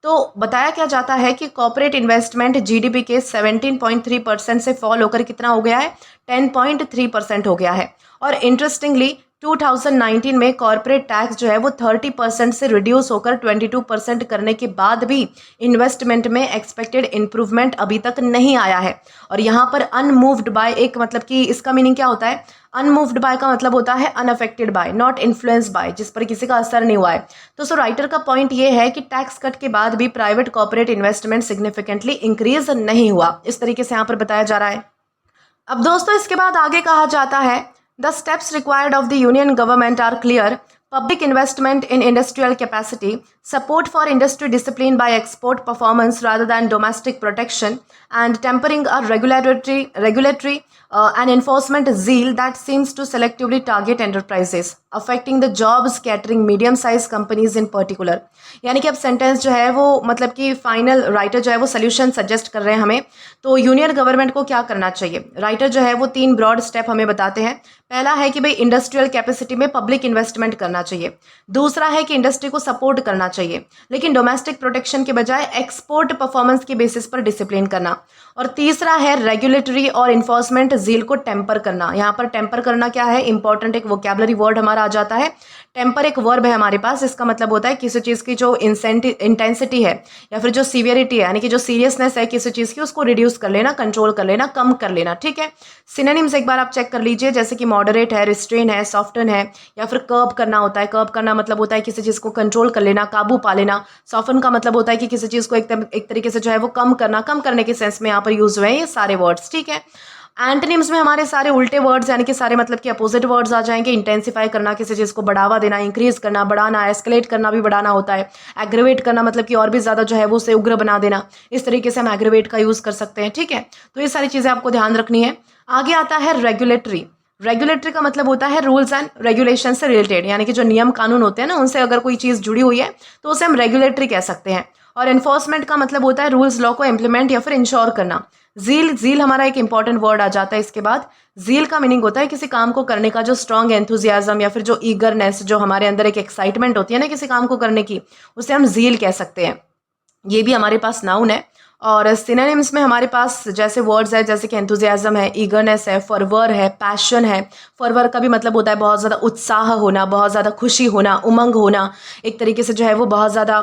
तो बताया क्या जाता है कि कॉर्पोरेट इन्वेस्टमेंट जीडीपी के 17.3% से फॉल होकर कितना हो गया है, 10.3% हो गया है। और इंटरेस्टिंगली 2019 में कॉर्पोरेट टैक्स जो है वो 30% से रिड्यूस होकर 22% करने के बाद भी इन्वेस्टमेंट में एक्सपेक्टेड इम्प्रूवमेंट अभी तक नहीं आया है। और यहाँ पर अनमूव्ड बाय एक मतलब कि इसका मीनिंग क्या होता है, अनमूव्ड बाय का मतलब होता है unaffected bye, not influence by, जिस पर किसी का असर नहीं हुआ है। तो सो राइटर का पॉइंट ये है कि टैक्स कट के बाद भी private corporate investment significantly increase नहीं हुआ। इस तरीके से यहाँ पर बताया जा रहा है। अब दोस्तों इसके बाद आगे कहा जाता है the steps required of the union government are clear, public investment in industrial capacity, support for industry discipline by export performance rather than domestic protection, and tempering a regulatory and enforcement zeal that seems to selectively target enterprises, affecting the job scattering medium-sized companies in particular। यानी कि अब sentence जो है वो मतलब कि final writer जो है वो सोल्यूशन सजेस्ट कर रहे हैं हमें। तो यूनियन गवर्नमेंट को क्या करना चाहिए, राइटर जो है वो 3 ब्रॉड स्टेप हमें बताते हैं। पहला है कि भाई इंडस्ट्रियल कैपेसिटी में पब्लिक इन्वेस्टमेंट करना चाहिए। दूसरा है कि इंडस्ट्री को सपोर्ट करना चाहिए लेकिन डोमेस्टिक प्रोटेक्शन के बजाय एक्सपोर्ट परफॉर्मेंस के बेसिस पर डिसिप्लिन करना। और तीसरा है रेगुलेटरी और इन्फोर्समेंट जील को टेम्पर करना। यहाँ पर टेम्पर करना क्या है, इंपॉर्टेंट एक वोकैबुलरी वर्ड हमारा आ जाता है। टेम्पर एक वर्ब है हमारे पास, इसका मतलब होता है किसी चीज़ की जो इंटेंसिटी है या फिर जो सीवियरिटी है यानी कि जो सीरियसनेस है किसी चीज़ की उसको रिड्यूस कर लेना, कंट्रोल कर लेना, कम कर लेना। ठीक है। सिनोनिम्स एक बार आप चेक कर लीजिए जैसे कि मॉडरेट है, रिस्ट्रेन है, सॉफ्टन है, या फिर कर्ब करना होता है। कर्ब करना मतलब होता है किसी चीज़ को कंट्रोल कर लेना, काबू पा लेना। सॉफ्टन का मतलब होता है कि किसी चीज़ को एक तरीके से जो है वो कम करना, कम करने के सेंस में यहाँ पर यूज हुए हैं ये सारे वर्ड्स। ठीक है। एंटोनिम्स में हमारे सारे उल्टे वर्ड्स यानी कि सारे मतलब कि अपोजिट वर्ड्स आ जाएंगे। इंटेंसिफाई करना, किसी चीज़ को बढ़ावा देना, इंक्रीज करना, बढ़ाना, एस्केलेट करना भी बढ़ाना होता है। एग्रीवेट करना मतलब कि और भी ज़्यादा जो है वो उसे उग्र बना देना। इस तरीके से हम एग्रीवेट का यूज़ कर सकते हैं। ठीक है। तो ये सारी चीज़ें आपको ध्यान रखनी है। आगे आता है रेगुलेटरी। रेगुलेटरी का मतलब होता है रूल्स एंड रेगुलेशन से रिलेटेड, यानी कि जो नियम कानून होते हैं ना उनसे अगर कोई चीज़ जुड़ी हुई है तो उसे हम रेगुलेटरी कह सकते हैं। और एनफोर्समेंट का मतलब होता है रूल्स लॉ को इम्प्लीमेंट या फिर इंश्योर करना। जील हमारा एक इंपॉर्टेंट वर्ड आ जाता है इसके बाद। जील का मीनिंग होता है किसी काम को करने का जो स्ट्रॉन्ग एंथुजियाज्म या फिर जो ईगरनेस, जो हमारे अंदर एक एक्साइटमेंट होती है ना किसी काम को करने की, उसे हम जील कह सकते हैं। ये भी हमारे पास नाउन है। और सिनोनिम्स में हमारे पास जैसे वर्ड्स है जैसे कि एंथुजियाज्म है, ईगरनेस है, फरवर है, पैशन है। फरवर का भी मतलब होता है बहुत ज़्यादा उत्साह होना, बहुत ज़्यादा खुशी होना, उमंग होना, एक तरीके से जो है वो बहुत ज़्यादा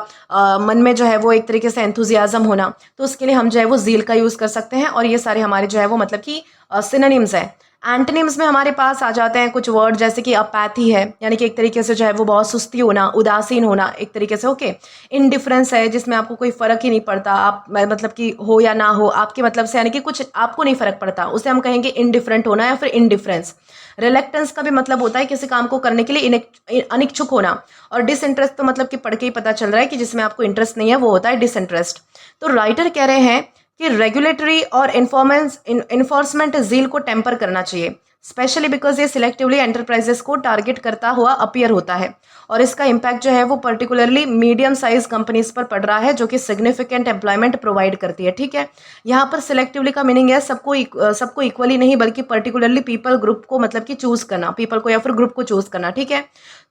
मन में जो है वो एक तरीके से एंथुजियाज्म होना। तो उसके लिए हम जो है वो जील का यूज़ कर सकते हैं। और ये सारे हमारे जो है वो मतलब कि सिनोनिम्स हैं। एंटोनिम्स में हमारे पास आ जाते हैं कुछ वर्ड जैसे कि अपैथी है, यानी कि एक तरीके से जो है वो बहुत सुस्ती होना, उदासीन होना एक तरीके से। ओके, इनडिफरेंस है जिसमें आपको कोई फर्क ही नहीं पड़ता, आप मतलब कि हो या ना हो आपके मतलब से, यानी कि कुछ आपको नहीं फर्क पड़ता, उसे हम कहेंगे इनडिफरेंट होना या फिर इनडिफरेंस। रिलेक्टेंस का भी मतलब होता है किसी काम को करने के लिए अनिच्छुक होना, और डिसइंटरेस्ट तो मतलब कि पढ़ के ही पता चल रहा है कि जिसमें आपको इंटरेस्ट नहीं है वो होता है डिसइंटरेस्ट। तो राइटर कह रहे हैं कि रेगुलेटरी और इन्फोर्समेंट जील को टेम्पर करना चाहिए, स्पेशली बिकॉज ये सिलेक्टिवली एंटरप्राइजेस को टारगेट करता हुआ अपीयर होता है, और इसका इम्पैक्ट जो है वो पर्टिकुलरली मीडियम साइज कंपनीज पर पड़ रहा है जो कि सिग्निफिकेंट एम्प्लॉयमेंट प्रोवाइड करती है। ठीक है, यहाँ पर सिलेक्टिवली का मीनिंग है सबको इक्वली नहीं बल्कि पर्टिकुलरली पीपल ग्रुप को मतलब कि चूज करना, पीपल को या फिर ग्रुप को चूज करना। ठीक है,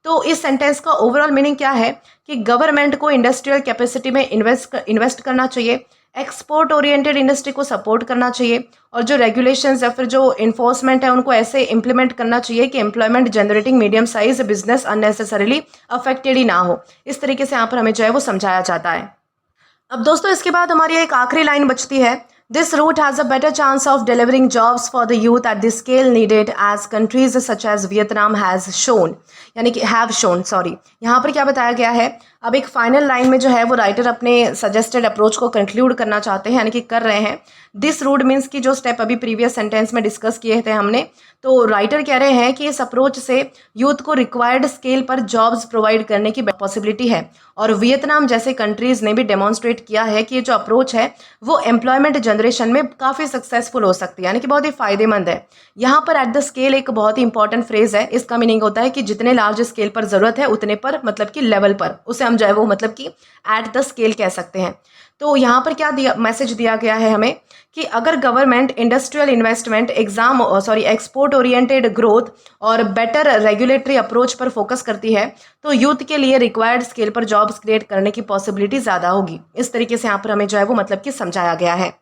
तो इस सेंटेंस का ओवरऑल मीनिंग क्या है कि गवर्नमेंट को इंडस्ट्रियल कैपेसिटी में इन्वेस्ट करना चाहिए, एक्सपोर्ट ओरिएंटेड इंडस्ट्री को सपोर्ट करना चाहिए, और जो रेगुलेशंस या फिर जो इन्फोर्समेंट है उनको ऐसे इंप्लीमेंट करना चाहिए कि employment generating medium size business unnecessarily affected ही ना हो। इस तरीके से यहाँ पर हमें जो है वो समझाया जाता है। अब दोस्तों इसके बाद हमारी एक आखिरी लाइन बचती है, this route has a better chance of delivering jobs for the youth at the scale needed as countries such as Vietnam has shown, यानी कि हैव शोन, सॉरी। यहाँ पर क्या बताया गया है, अब एक फाइनल लाइन में जो है वो राइटर अपने सजेस्टेड अप्रोच को कंक्लूड करना चाहते हैं, यानी कि कर रहे हैं। दिस रूट मीन्स की जो स्टेप अभी प्रीवियस सेंटेंस में डिस्कस किए थे हमने, तो राइटर कह रहे हैं कि इस अप्रोच से यूथ को रिक्वायर्ड स्केल पर जॉब्स प्रोवाइड करने की पॉसिबिलिटी है, और वियतनाम जैसे कंट्रीज ने भी डेमोन्स्ट्रेट किया है कि ये जो अप्रोच है वो एम्प्लॉयमेंट जनरेशन में काफ़ी सक्सेसफुल हो सकती है, यानी कि बहुत ही फायदेमंद है। यहाँ पर एट द स्केल एक बहुत ही इंपॉर्टेंट फ्रेज है, इसका मीनिंग होता है कि जितने लार्ज स्केल पर ज़रूरत है उतने पर मतलब कि लेवल पर, उसे हम जो है वो मतलब कि एट द स्केल कह सकते हैं। तो यहाँ पर क्या मैसेज दिया गया है हमें कि अगर government industrial investment export oriented growth और बेटर रेगुलेटरी अप्रोच पर फोकस करती है तो यूथ के लिए रिक्वायर्ड स्केल पर जॉब्स क्रिएट करने की पॉसिबिलिटी ज़्यादा होगी। इस तरीके से यहाँ पर हमें जो है वो मतलब कि समझाया गया है।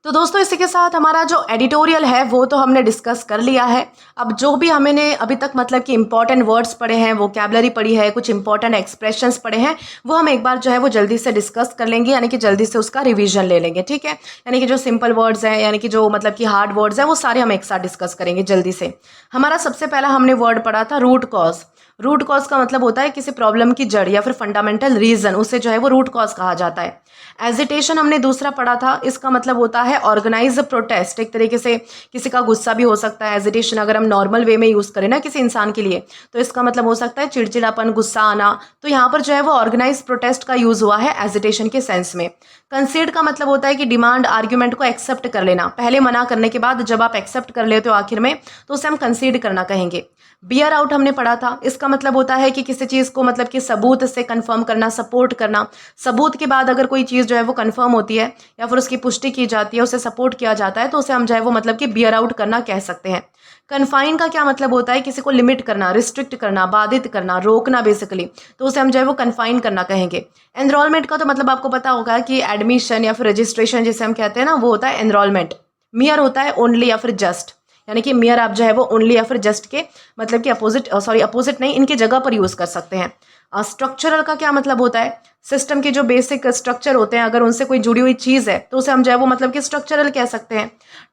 तो दोस्तों इसी के साथ हमारा जो एडिटोरियल है वो तो हमने डिस्कस कर लिया है। अब जो भी हमने अभी तक मतलब कि इंपॉर्टेंट वर्ड्स पढ़े हैं, वोकैबुलरी पढ़ी है, कुछ इंपॉर्टेंट एक्सप्रेशंस पढ़े हैं, वो हम एक बार जो है वो जल्दी से डिस्कस कर लेंगे, यानी कि जल्दी से उसका रिवीजन ले लेंगे। ठीक है, यानी कि जो सिंपल वर्ड्स हैं, यानी कि जो मतलब कि हार्ड वर्ड्स हैं, वो सारे हम एक साथ डिस्कस करेंगे जल्दी से। हमारा सबसे पहला हमने वर्ड पढ़ा था रूट कॉज। रूट कॉज का मतलब होता है किसी प्रॉब्लम की जड़ या फिर फंडामेंटल रीजन, उसे जो है वो रूट कॉज कहा जाता है। एजिटेशन हमने दूसरा पढ़ा था, इसका मतलब होता है ऑर्गेनाइज प्रोटेस्ट, एक तरीके से किसी का गुस्सा भी हो सकता है। एजिटेशन अगर हम नॉर्मल वे में यूज़ करें ना किसी इंसान के लिए, तो इसका मतलब हो सकता है चिड़चिड़ापन, गुस्सा आना। तो यहाँ पर जो है वो ऑर्गेनाइज प्रोटेस्ट का यूज़ हुआ है एजिटेशन के सेंस में। कंसीड का मतलब होता है कि डिमांड, आर्ग्यूमेंट को एक्सेप्ट कर लेना, पहले मना करने के बाद जब आप एक्सेप्ट कर लेते हो आखिर में, तो उसे हम कंसीड करना कहेंगे। बियर आउट हमने पढ़ा था, इसका मतलब होता है कि किसी चीज़ को मतलब कि सबूत से कंफर्म करना, सपोर्ट करना। सबूत के बाद अगर कोई चीज़ जो है वो कंफर्म होती है या फिर उसकी पुष्टि की जाती है, उसे सपोर्ट किया जाता है, तो उसे हम जो है वो मतलब कि बियर आउट करना कह सकते हैं। कन्फाइन का क्या मतलब होता है, किसी को लिमिट करना, रिस्ट्रिक्ट करना, बाधित करना, रोकना बेसिकली, तो उसे हम जो है वो कन्फाइन करना कहेंगे। एनरोलमेंट का तो मतलब आपको पता होगा कि एडमिशन या फिर रजिस्ट्रेशन जिसे हम कहते हैं ना, वो होता है एनरोलमेंट। मियर होता है ओनली या फिर जस्ट, यानी कि मियर आप जो है वो ओनली या फिर जस्ट के मतलब कि अपोजिट नहीं, इनकी जगह पर यूज़ कर सकते हैं। स्ट्रक्चरल का क्या मतलब होता है, सिस्टम के जो बेसिक स्ट्रक्चर होते हैं अगर उनसे कोई जुड़ी हुई चीज़ है तो उसे हम जो है वो मतलब कि स्ट्रक्चरल कह सकते हैं।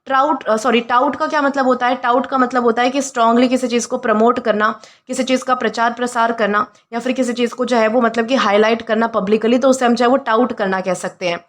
टाउट का क्या मतलब होता है, टाउट का मतलब होता है कि स्ट्रांगली किसी चीज़ को प्रमोट करना, किसी चीज़ का प्रचार प्रसार करना, या फिर किसी चीज़ को जो है वो मतलब कि हाईलाइट करना पब्लिकली, तो उसे हम जो है वो टाउट करना कह सकते हैं।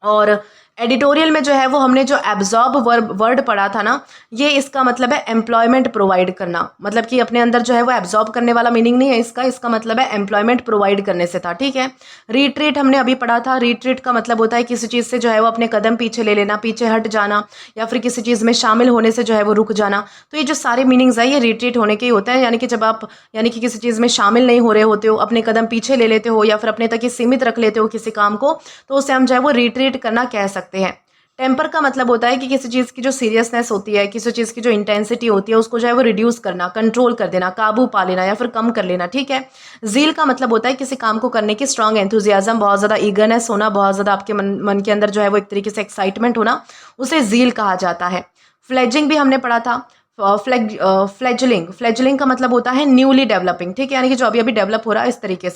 और एडिटोरियल में जो है वो हमने जो एब्जॉर्ब वर्ड पढ़ा था ना, ये इसका मतलब है एम्प्लॉयमेंट प्रोवाइड करना, मतलब कि अपने अंदर जो है वो एब्जॉर्ब करने वाला मीनिंग नहीं है इसका मतलब है एम्प्लॉयमेंट प्रोवाइड करने से था। ठीक है, रिट्रीट हमने अभी पढ़ा था। रिट्रीट का मतलब होता है किसी चीज़ से जो है वो अपने कदम पीछे ले लेना, पीछे हट जाना, या फिर किसी चीज़ में शामिल होने से जो है वो रुक जाना। तो ये जो सारे मीनिंग्स है ये रिट्रीट होने के ही होते हैं, यानी कि जब आप यानी कि किसी चीज़ में शामिल नहीं हो रहे होते हो, अपने कदम पीछे ले लेते हो या फिर अपने तक ही सीमित रख लेते हो किसी काम को, तो उसे हम जो है वो रिट्रीट करना कह सकते हैं। टेम्पर का मतलब होता है कि किसी चीज़ की जो सीरियसनेस होती है, किसी चीज़ की जो इंटेंसिटी होती है, उसको जो है वो रिड्यूस करना, कंट्रोल कर देना, काबू पा लेना या फिर कम कर लेना। ठीक है, ज़ील का मतलब होता है किसी काम को करने की स्ट्रांग एंथुजियाज्म, बहुत ज़्यादा ईगरनेस होना, बहुत ज़्यादा आपके मन के अंदर जो है वो एक तरीके से एक्साइटमेंट होना, उसे ज़ील कहा जाता है। फ्लेजिंग भी हमने पढ़ा था। फ्लेजलिंग का मतलब होता है न्यूली डेवलपिंग। ठीक है, यानी कि जो अभी डेवलप हो रहा है, इस तरीके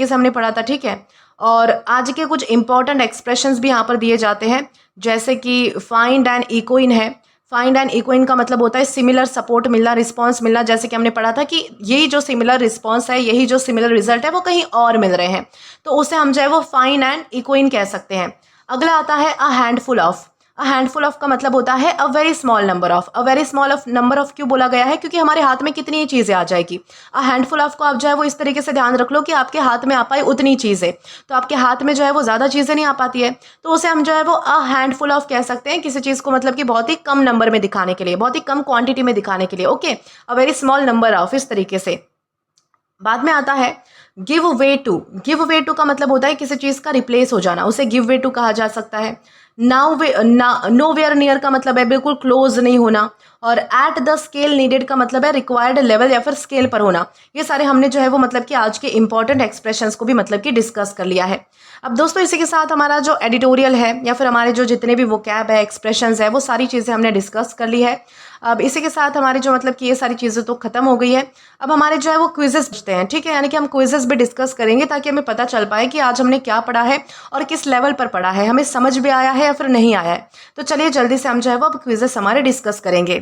से हमने पढ़ा था। ठीक है, और आज के कुछ इंपॉर्टेंट एक्सप्रेशंस भी यहाँ पर दिए जाते हैं, जैसे कि फाइंड एंड इको इन है। फाइंड एंड इक्विन का मतलब होता है सिमिलर सपोर्ट मिलना, रिस्पॉन्स मिलना। जैसे कि हमने पढ़ा था कि यही जो सिमिलर रिस्पॉन्स है, यही जो सिमिलर रिजल्ट है वो कहीं और मिल रहे हैं, तो उसे हम जो है वो फाइंड एंड इक्विन कह सकते हैं। अगला आता है अ handful of. A handful of का मतलब होता है अ very small number of. A very small of number of क्यों बोला गया है? क्योंकि हमारे हाथ में कितनी ही चीज़ें आ जाएगी। अ हैंडफुल ऑफ को आप जो है वो इस तरीके से ध्यान रख लो कि आपके हाथ में आ पाए उतनी चीज़ें। तो आपके हाथ में जो है वो ज़्यादा चीज़ें नहीं आ पाती है, तो उसे हम जो है वो अ हैंडफुल ऑफ कह सकते हैं किसी चीज़ को मतलब कि बहुत ही कम नंबर में दिखाने के लिए, बहुत ही कम क्वांटिटी में दिखाने के लिए। Okay, a very small number of, इस तरीके से। बाद में आता है give way to. Give way to का मतलब होता है किसी चीज का रिप्लेस हो जाना, उसे गिव वे टू कहा जा सकता है। Now way nowhere near का मतलब है बिल्कुल क्लोज नहीं होना। और एट द स्केल नीडेड का मतलब है रिक्वायर्ड लेवल या फिर स्केल पर होना। ये सारे हमने जो है वो मतलब कि आज के इंपॉर्टेंट एक्सप्रेशंस को भी मतलब कि डिस्कस कर लिया है। अब दोस्तों इसी के साथ हमारा जो एडिटोरियल है या फिर हमारे जो जितने भी वोकैब है, एक्सप्रेशंस है, वो सारी चीज़ें हमने डिस्कस कर ली है। अब इसी के साथ हमारी जो मतलब कि ये सारी चीज़ें तो खत्म हो गई है। अब हमारे जो है वो क्विजेस बचते हैं, ठीक है, यानी कि हम क्विजेस भी डिस्कस करेंगे ताकि हमें पता चल पाए कि आज हमने क्या पढ़ा है और किस लेवल पर पढ़ा है, हमें समझ भी आया है या फिर नहीं आया है। तो चलिए जल्दी से हम जो है वो अब क्विजेस हमारे डिस्कस करेंगे।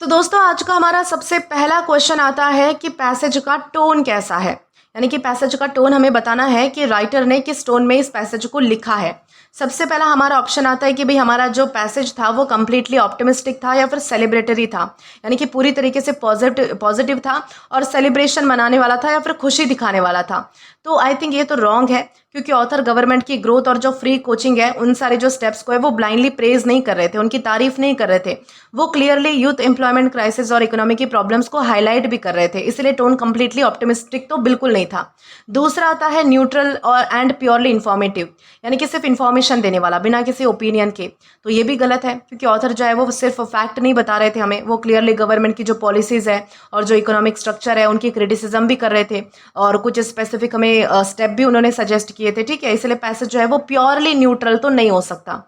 तो दोस्तों आज का हमारा सबसे पहला क्वेश्चन आता है कि पैसेज का टोन कैसा है, यानी कि पैसेज का टोन हमें बताना है कि राइटर ने किस टोन में इस पैसेज को लिखा है। सबसे पहला हमारा ऑप्शन आता है कि भाई हमारा जो पैसेज था वो कम्प्लीटली ऑप्टिमिस्टिक था या फिर सेलिब्रेटरी था, यानी कि पूरी तरीके से पॉजिटिव था और सेलिब्रेशन मनाने वाला था या फिर खुशी दिखाने वाला था। तो आई थिंक ये तो रॉन्ग है, क्योंकि ऑथर गवर्नमेंट की ग्रोथ और जो फ्री कोचिंग है उन सारे जो स्टेप्स को है वो ब्लाइंडली प्रेज नहीं कर रहे थे, उनकी तारीफ नहीं कर रहे थे। वो क्लियरली यूथ एम्प्लॉयमेंट क्राइसिस और इकोनॉमी की प्रॉब्लम्स को हाईलाइट भी कर रहे थे, इसलिए टोन कंप्लीटली ऑप्टिमिस्टिक तो बिल्कुल नहीं था। दूसरा आता है न्यूट्रल और एंड प्योरली इन्फॉर्मेटिव, यानी कि सिर्फ इन्फॉर्मेशन देने वाला बिना किसी ओपिनियन के। तो ये भी गलत है, क्योंकि ऑथर जो है वो सिर्फ फैक्ट नहीं बता रहे थे हमें, वो क्लियरली गवर्नमेंट की जो पॉलिसीज है और जो इकोनॉमिक स्ट्रक्चर है उनकी क्रिटिसिज्म भी कर रहे थे और कुछ स्पेसिफिक हमें स्टेप भी उन्होंने सजेस्ट किए थे, ठीक है। इसलिए पैसेज जो है वो प्योरली न्यूट्रल तो नहीं हो सकता।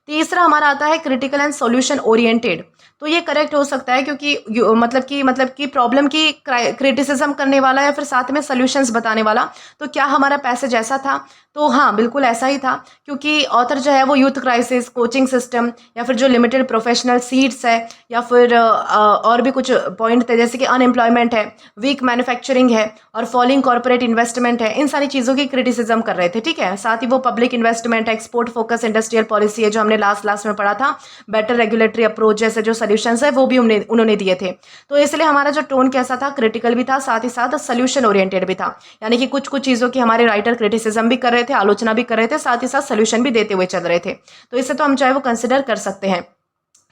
तीसरा हमारा आता है क्रिटिकल एंड सॉल्यूशन ओरिएंटेड। तो ये करेक्ट हो सकता है, क्योंकि मतलब कि प्रॉब्लम की क्रिटिसिज्म करने वाला या फिर साथ में सॉल्यूशंस बताने वाला। तो क्या हमारा पैसेज ऐसा था? तो हाँ, बिल्कुल ऐसा ही था, क्योंकि ऑथर जो है वो यूथ क्राइसिस, कोचिंग सिस्टम या फिर जो लिमिटेड प्रोफेशनल सीट्स है या फिर और भी कुछ पॉइंट थे, जैसे कि अनएम्प्लॉयमेंट है, वीक मैन्युफैक्चरिंग है और फॉलिंग कॉर्पोरेट इन्वेस्टमेंट है, इन सारी चीज़ों की क्रिटिसिज्म कर रहे थे, ठीक है। साथ ही वो public investment, export focus industrial policy है जो हमने लास्ट में पढ़ा था, बेटर रेगुलेटरी अप्रोच जैसे जो सोल्यूशंस है वो भी उन्होंने दिए थे। तो इसलिए हमारा जो टोन कैसा था, क्रिटिकल भी था, साथ ही साथ सोल्यूशन ओरिएंटेड भी था, यानी कि कुछ चीज़ों की हमारे राइटर क्रिटिसिज्म भी कर रहे थे, आलोचना भी कर रहे थे, साथ ही साथ सोल्यूशन भी देते हुए चल रहे थे। तो इसे तो हम चाहे वो कंसिडर कर सकते हैं।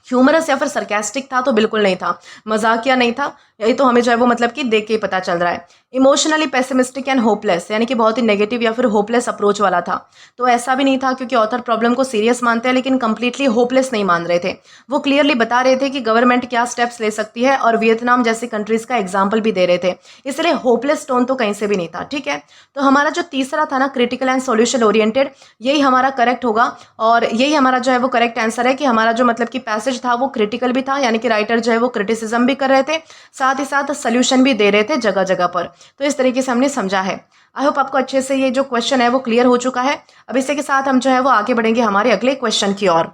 ह्यूमरस या फिर सरकास्टिक था? तो बिल्कुल नहीं था, मजाकिया नहीं था, यही तो हमें जो है वो मतलब कि देख के ही पता चल रहा है। इमोशनली पेसिमिस्टिक एंड होपलेस, यानी कि बहुत ही नेगेटिव या फिर होपलेस अप्रोच वाला था। तो ऐसा भी नहीं था, क्योंकि ऑथर प्रॉब्लम को सीरियस मानते हैं लेकिन कंप्लीटली होपलेस नहीं मान रहे थे। वो क्लियरली बता रहे थे कि गवर्नमेंट क्या स्टेप्स ले सकती है और वियतनाम जैसी कंट्रीज का एग्जाम्पल भी दे रहे थे, इसलिए होपलेस टोन तो कहीं से भी नहीं था, ठीक है। तो हमारा जो तीसरा था ना, क्रिटिकल एंड सॉल्यूशन ओरिएंटेड, यही हमारा करेक्ट होगा और यही हमारा जो है वो करेक्ट आंसर है कि हमारा जो मतलब कि पैसेज था वो क्रिटिकल भी था, यानी कि राइटर जो है वो क्रिटिसिज्म भी कर रहे थे, साथ ही साथ सोल्यूशन भी दे रहे थे जगह जगह पर। तो इस तरीके से हमने समझा है। आई होप आपको अच्छे से ये जो क्वेश्चन है वो क्लियर हो चुका है। अब इसी के साथ हम जो है वो आगे बढ़ेंगे हमारे अगले क्वेश्चन की ओर।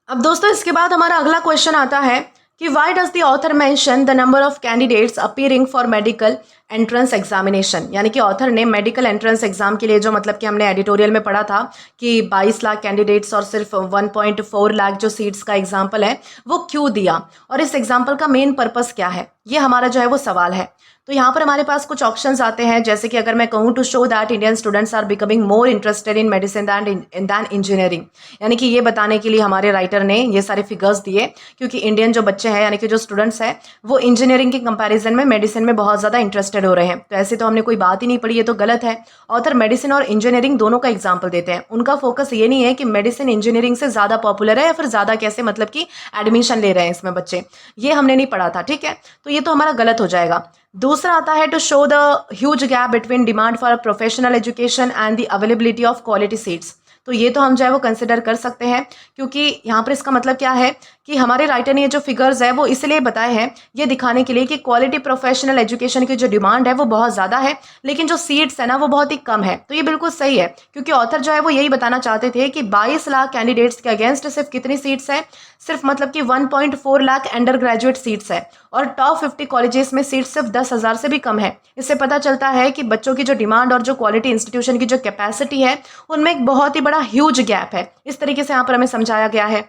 अब दोस्तों इसके बाद हमारा अगला क्वेश्चन आता है कि why does the author mention the number of candidates appearing for medical entrance examination, यानी कि ऑथर ने मेडिकल एंट्रेंस एग्जाम के लिए जो मतलब कि हमने एडिटोरियल में पढ़ा था कि 22 लाख कैंडिडेट्स और सिर्फ 1.4 लाख जो सीट्स का एग्जाम्पल है वो क्यों दिया और इस एग्जाम्पल का मेन पर्पस क्या है, ये हमारा जो है वो सवाल है। तो यहाँ पर हमारे पास कुछ ऑप्शंस आते हैं, जैसे कि अगर मैं कहूँ to show that Indian students are becoming more interested in medicine than engineering, यानी कि ये बताने के लिए हमारे राइटर ने ये सारे फिगर्स दिए, क्योंकि इंडियन जो बच्चे हैं यानी कि जो स्टूडेंट्स हैं वो इंजीनियरिंग के कंपैरिजन में मेडिसिन में बहुत ज़्यादा इंटरेस्टेड हो रहे हैं। तो ऐसे तो हमने कोई बात ही नहीं पढ़ी, ये तो गलत है। ऑथर मेडिसिन और इंजीनियरिंग दोनों का एग्जाम्पल देते हैं, उनका फोकस ये नहीं है कि मेडिसिन इंजीनियरिंग से ज़्यादा पॉपुलर है या फिर ज़्यादा कैसे मतलब कि एडमिशन ले रहे हैं इसमें बच्चे, ये हमने नहीं पढ़ा था, ठीक है। तो ये तो हमारा गलत हो जाएगा। दूसरा आता है to show the huge gap between demand for professional education and the availability of quality seats. तो ये तो हम जो है वो कंसिडर कर सकते हैं, क्योंकि यहाँ पर इसका मतलब क्या है कि हमारे राइटर ने ये जो फिगर्स है वो इसलिए बताए हैं ये दिखाने के लिए कि क्वालिटी प्रोफेशनल एजुकेशन की जो डिमांड है वो बहुत ज़्यादा है, लेकिन जो सीट्स है ना वो बहुत ही कम है। तो ये बिल्कुल सही है, क्योंकि ऑथर जो है वो यही बताना चाहते थे कि 22 लाख कैंडिडेट्स के अगेंस्ट सिर्फ कितनी सीट्स है, सिर्फ मतलब कि 1.4 लाख अंडर ग्रेजुएट सीट्स है, और टॉप 50 कॉलेजेस में सीट्स सिर्फ 10,000 से भी कम है। इससे पता चलता है कि बच्चों की जो डिमांड और जो क्वालिटी इंस्टीट्यूशन की जो कैपेसिटी है उनमें एक बहुत ही बड़ा ह्यूज गैप है। इस तरीके से यहाँ पर हमें समझाया गया है।